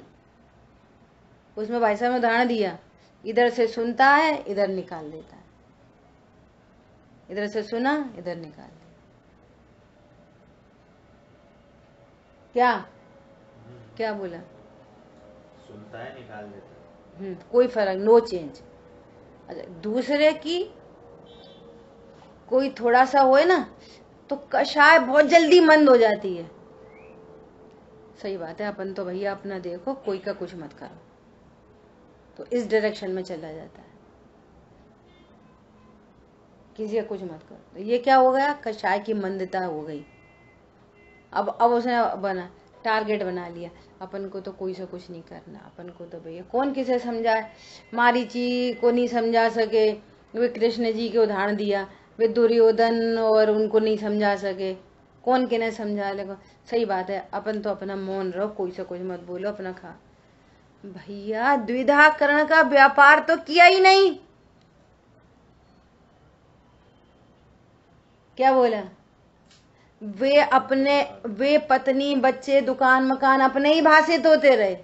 उसमें भाई साहब ने उदाहरण दिया, इधर से सुनता है इधर निकाल देता है, इधर से सुना इधर निकाल दिया। क्या बोला? सुनता है निकाल देता है। कोई फर्क, नो चेंज। अच्छा, दूसरे की कोई थोड़ा सा होए ना तो कषाय बहुत जल्दी मंद हो जाती है। सही बात है, अपन तो भैया अपना देखो, कोई का कुछ मत करो, तो इस डायरेक्शन में चला जाता है, किसी का कुछ मत करो। तो ये क्या हो गया? कषाय की मंदता हो गई। अब उसने बना टारगेट बना लिया, अपन को तो कोई से कुछ नहीं करना, अपन को तो भैया कौन किसे समझाए। मारीची को नहीं समझा सके, वे कृष्ण जी के उदाहरण दिया, वे दुर्योधन और उनको नहीं समझा सके, कौन किन्हें समझा लेगा। सही बात है, अपन तो अपना मौन रहो, कोई से कुछ मत बोलो, अपना खा। भैया द्विधाकरण का व्यापार तो किया ही नहीं। क्या बोला? वे पत्नी बच्चे दुकान मकान अपने ही भाषित होते रहे,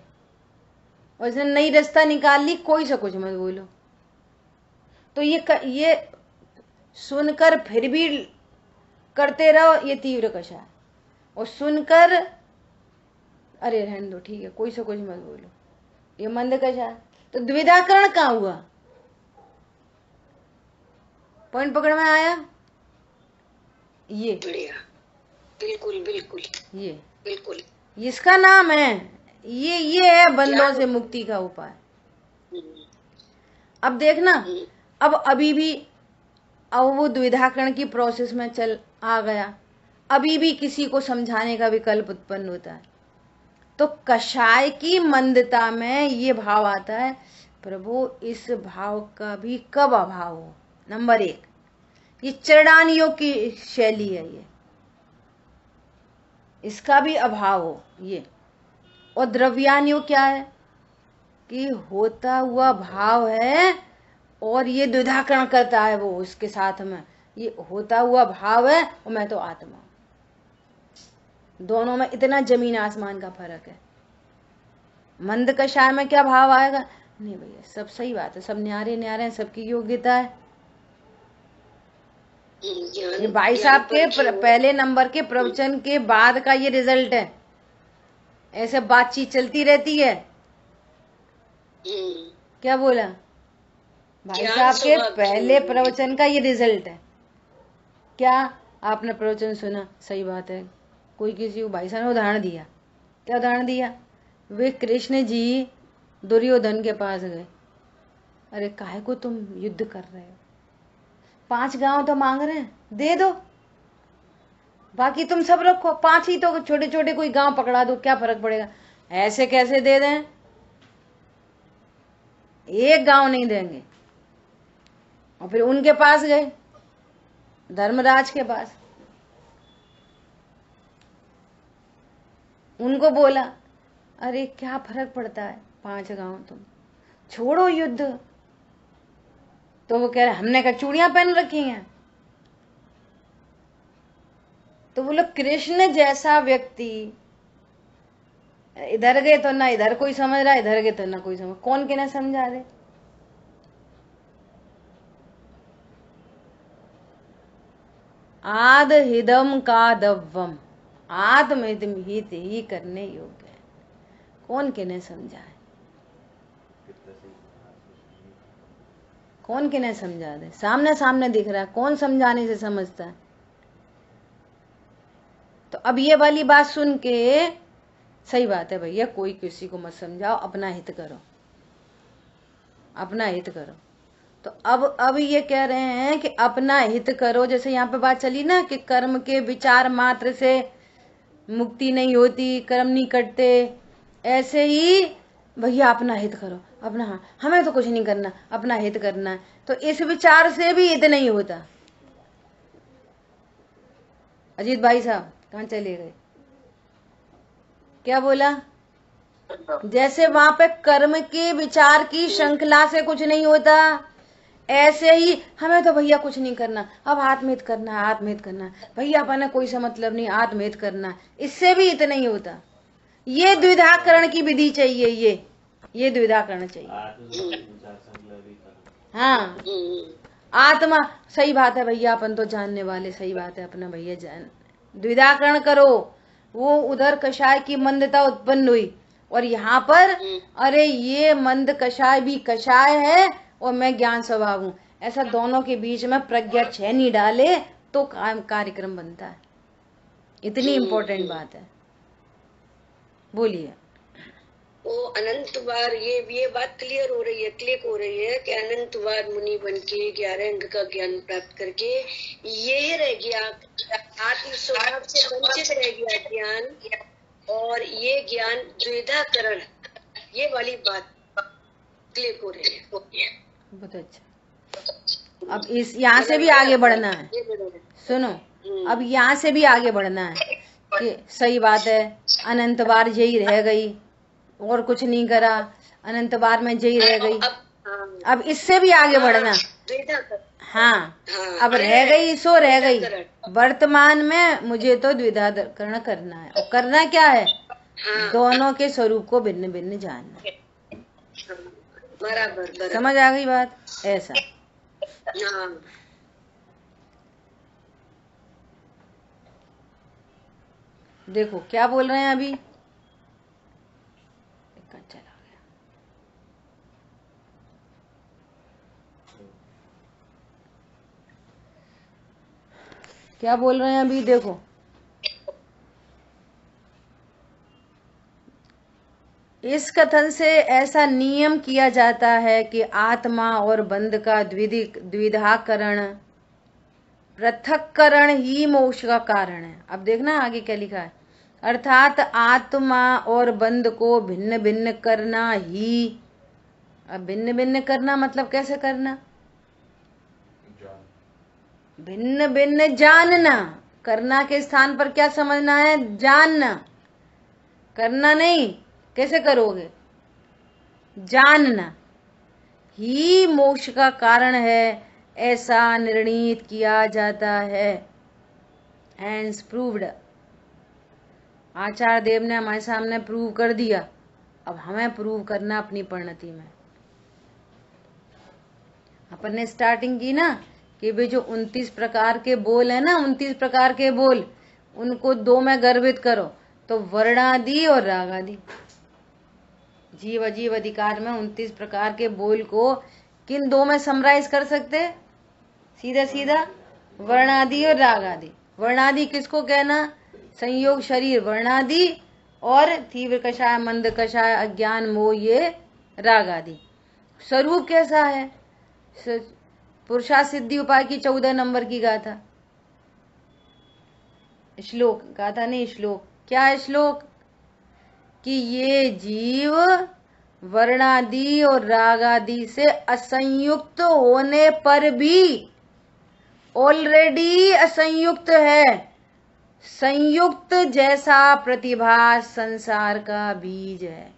और उसने नई रास्ता निकाल ली, कोई से कुछ मत बोलो। तो ये सुनकर फिर भी करते रहो, ये तीव्र कषाय। और सुनकर अरे रहने दो, ठीक है, कोई से कुछ मत बोलो, ये मंद कषाय। तो द्विधाकरण कहाँ हुआ? पॉइंट पकड़ में आया? ये बढ़िया, बिल्कुल बिल्कुल, ये बिल्कुल, इसका नाम है, ये है बंधों से मुक्ति का उपाय। अब देखना, अब अभी भी अब वो द्विधाकरण की प्रोसेस में चल आ गया, अभी भी किसी को समझाने का विकल्प उत्पन्न होता है। तो कषाय की मंदता में ये भाव आता है, प्रभु इस भाव का भी कब अभाव हो। नंबर 1, ये चरणान योग की शैली है, ये इसका भी अभाव हो ये। और द्रव्यान योग क्या है कि होता हुआ भाव है और ये द्विधाकरण करता है, वो उसके साथ में ये होता हुआ भाव है और मैं तो आत्मा। दोनों में इतना जमीन आसमान का फर्क है। मंद कषाय में क्या भाव आएगा? नहीं भैया सब सही बात है, सब न्यारे न्यारे हैं, सबकी योग्यता है। ये भाई साहब के पहले नंबर के प्रवचन के बाद का ये रिजल्ट है। ऐसे बातचीत चलती रहती है। क्या बोला? भाई साहब के पहले प्रवचन का ये रिजल्ट है। क्या आपने प्रवचन सुना? सही बात है। कोई किसी को भाई साहब ने उदाहरण दिया, क्या उदाहरण दिया? वे कृष्ण जी दुर्योधन के पास गए, अरे काहे को तुम युद्ध कर रहे हो, 5 गांव तो मांग रहे हैं, दे दो, बाकी तुम सब रखो, 5 ही तो छोटे छोटे कोई गांव पकड़ा दो, क्या फर्क पड़ेगा। ऐसे कैसे दे दें? 1 गांव नहीं देंगे। और फिर उनके पास गए, धर्मराज के पास, उनको बोला अरे क्या फर्क पड़ता है, 5 गांव, तुम छोड़ो युद्ध। तो वो कह रहे हमने क्या चूड़ियां पहन रखी हैं, तो बोलो कृष्ण जैसा व्यक्ति इधर गए तो ना इधर कोई समझ रहा, इधर गए तो ना कोई समझ, कौन के ना समझा दे। आद हिदम का दव्वम, आत्महितम हित ही करने योग्य है, कौन के ने समझा है, कौन के ने समझा दे। सामने सामने दिख रहा है, कौन समझाने से समझता है। तो अब ये वाली बात सुन के सही बात है भैया, कोई किसी को मत समझाओ, अपना हित करो, अपना हित करो। तो अब ये कह रहे हैं कि अपना हित करो। जैसे यहाँ पे बात चली ना कि कर्म के विचार मात्र से मुक्ति नहीं होती, कर्म नहीं कटते, ऐसे ही भैया अपना हित करो, अपना, हाँ हमें तो कुछ नहीं करना, अपना हित करना है। तो इस विचार से भी हित नहीं होता। अजीत भाई साहब कहाँ चले गए, क्या बोला? जैसे वहां पे कर्म के विचार की श्रृंखला से कुछ नहीं होता, ऐसे ही हमें तो भैया कुछ नहीं करना, अब आत्महित करना है, आत्महित करना है भैया, अपना कोई सा मतलब नहीं, आत्महित करना है, इससे भी हित नहीं होता। ये द्विधाकरण की विधि चाहिए, ये द्विधाकरण चाहिए। हाँ आत्मा, सही बात है भैया, अपन तो जानने वाले, सही बात है अपना भैया जान। द्विधाकरण करो, वो उधर कषाय की मंदता उत्पन्न हुई और यहाँ पर अरे ये मंद कषाय भी कषाय है और मैं ज्ञान स्वभाव हूँ, ऐसा दोनों के बीच में प्रज्ञा छह नहीं डाले तो कार्यक्रम बनता है। इतनी इम्पोर्टेंट बात है, बोलिए। वो अनंत बार ये बात क्लियर हो रही है, क्लिक हो रही है कि अनंत बार मुनि बन के 11 अंग का ज्ञान प्राप्त करके ये रह गया, आत्म स्वभाव से वंचित रह गया ज्ञान, और ये ज्ञान द्विधाकरण, ये वाली बात क्लिक हो रही है। बहुत अच्छा। अब इस यहाँ से भी आगे बढ़ना है, सुनो, अब यहाँ से भी आगे बढ़ना है कि सही बात है, अनंत बार यही रह गई और कुछ नहीं करा, अनंत बार में यही रह गई। अब इससे भी आगे बढ़ना, हाँ अब रह गई सो रह गई, वर्तमान में मुझे तो द्विधाकरण करना है, और करना क्या है, दोनों के स्वरूप को भिन्न भिन्न जानना। बराबर, समझ आ गई बात? ऐसा देखो क्या बोल रहे हैं अभी, चला गया। क्या बोल रहे हैं अभी, देखो इस कथन से ऐसा नियम किया जाता है कि आत्मा और बंध का द्विधाकरण, पृथक्करण ही मोक्ष का कारण है। अब देखना आगे क्या लिखा है, अर्थात आत्मा और बंध को भिन्न भिन्न करना ही। अब भिन्न भिन्न करना मतलब कैसे करना, भिन्न भिन्न जानना। करना के स्थान पर क्या समझना है, जानना, करना नहीं। कैसे करोगे, जानना ही मोक्ष का कारण है, ऐसा निर्णीत किया जाता है। हैंस प्रूव्ड, आचार्य देव ने हमारे सामने प्रूव कर दिया, अब हमें प्रूव करना अपनी परिणति में। अपन ने स्टार्टिंग की ना कि वे जो 29 प्रकार के बोल है ना, 29 प्रकार के बोल, उनको दो में गर्भित करो, तो वर्णादि और रागादि। जीव अजीव अधिकार में 29 प्रकार के बोल को किन दो में समराइज कर सकते, सीधा सीधा वर्णादि और रागादि। वर्णादि किसको कहना, संयोग शरीर वर्णादि, और तीव्र कषाय मंद कषाय अज्ञान मोह ये रागादि। स्वरूप कैसा है, पुरुषार्थ सिद्धि उपाय की 14 नंबर की गाथा, श्लोक, गाथा नहीं श्लोक, क्या है श्लोक, कि ये जीव वर्णादि और रागादि से असंयुक्त होने पर भी ऑलरेडी असंयुक्त है। संयुक्त जैसा प्रतिभास संसार का बीज है।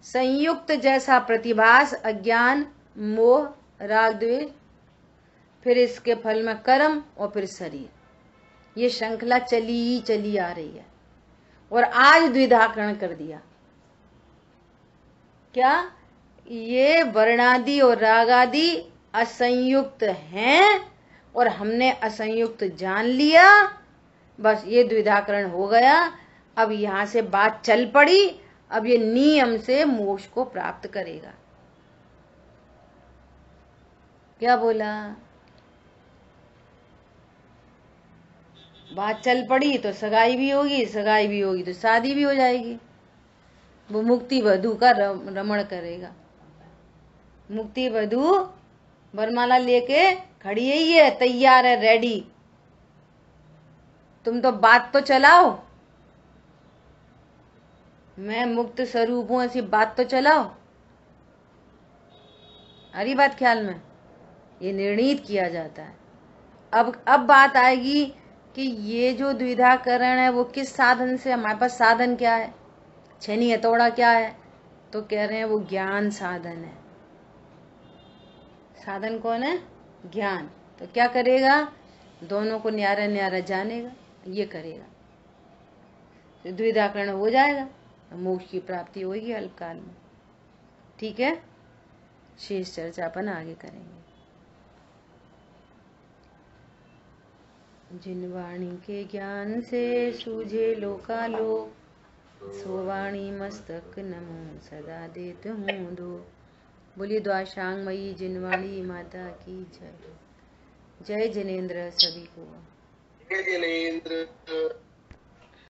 संयुक्त जैसा प्रतिभास अज्ञान मोह राग द्वेष, फिर इसके फल में कर्म और फिर शरीर। ये श्रृंखला चली आ रही है। और आज द्विधाकरण कर दिया। क्या? ये वर्णादि और रागादि असंयुक्त हैं और हमने असंयुक्त जान लिया, बस ये द्विधाकरण हो गया। अब यहां से बात चल पड़ी, अब ये नियम से मोक्ष को प्राप्त करेगा। क्या बोला? बात चल पड़ी तो सगाई भी होगी, सगाई भी होगी तो शादी भी हो जाएगी। वो मुक्ति वधू का रमण करेगा। मुक्ति वधू वरमाला लेके खड़ी ही है, तैयार है, रेडी। तुम तो बात तो चलाओ, मैं मुक्त स्वरूप हूं, ऐसी बात तो चलाओ। हरी बात ख्याल में, ये निर्णीत किया जाता है। अब बात आएगी कि ये जो द्विधाकरण है वो किस साधन से, हमारे पास साधन क्या है, छेनी हथौड़ा क्या है? तो कह रहे हैं वो ज्ञान साधन है। साधन कौन है? ज्ञान। तो क्या करेगा? दोनों को न्यारा न्यारा जानेगा, ये करेगा तो द्विधाकरण हो जाएगा, मोक्ष की प्राप्ति होगी अल्पकाल में। ठीक है, शेष चर्चा अपन आगे करेंगे। जिन वाणी के ज्ञान से सूझे लोकालोक, सो वाणी मस्तक नमो सदा देत हूँ दो। बोलिए द्वाशांग मई जिनवाणी माता की जय। जय जिनेन्द्र सभी को। जय जिनेन्द्र।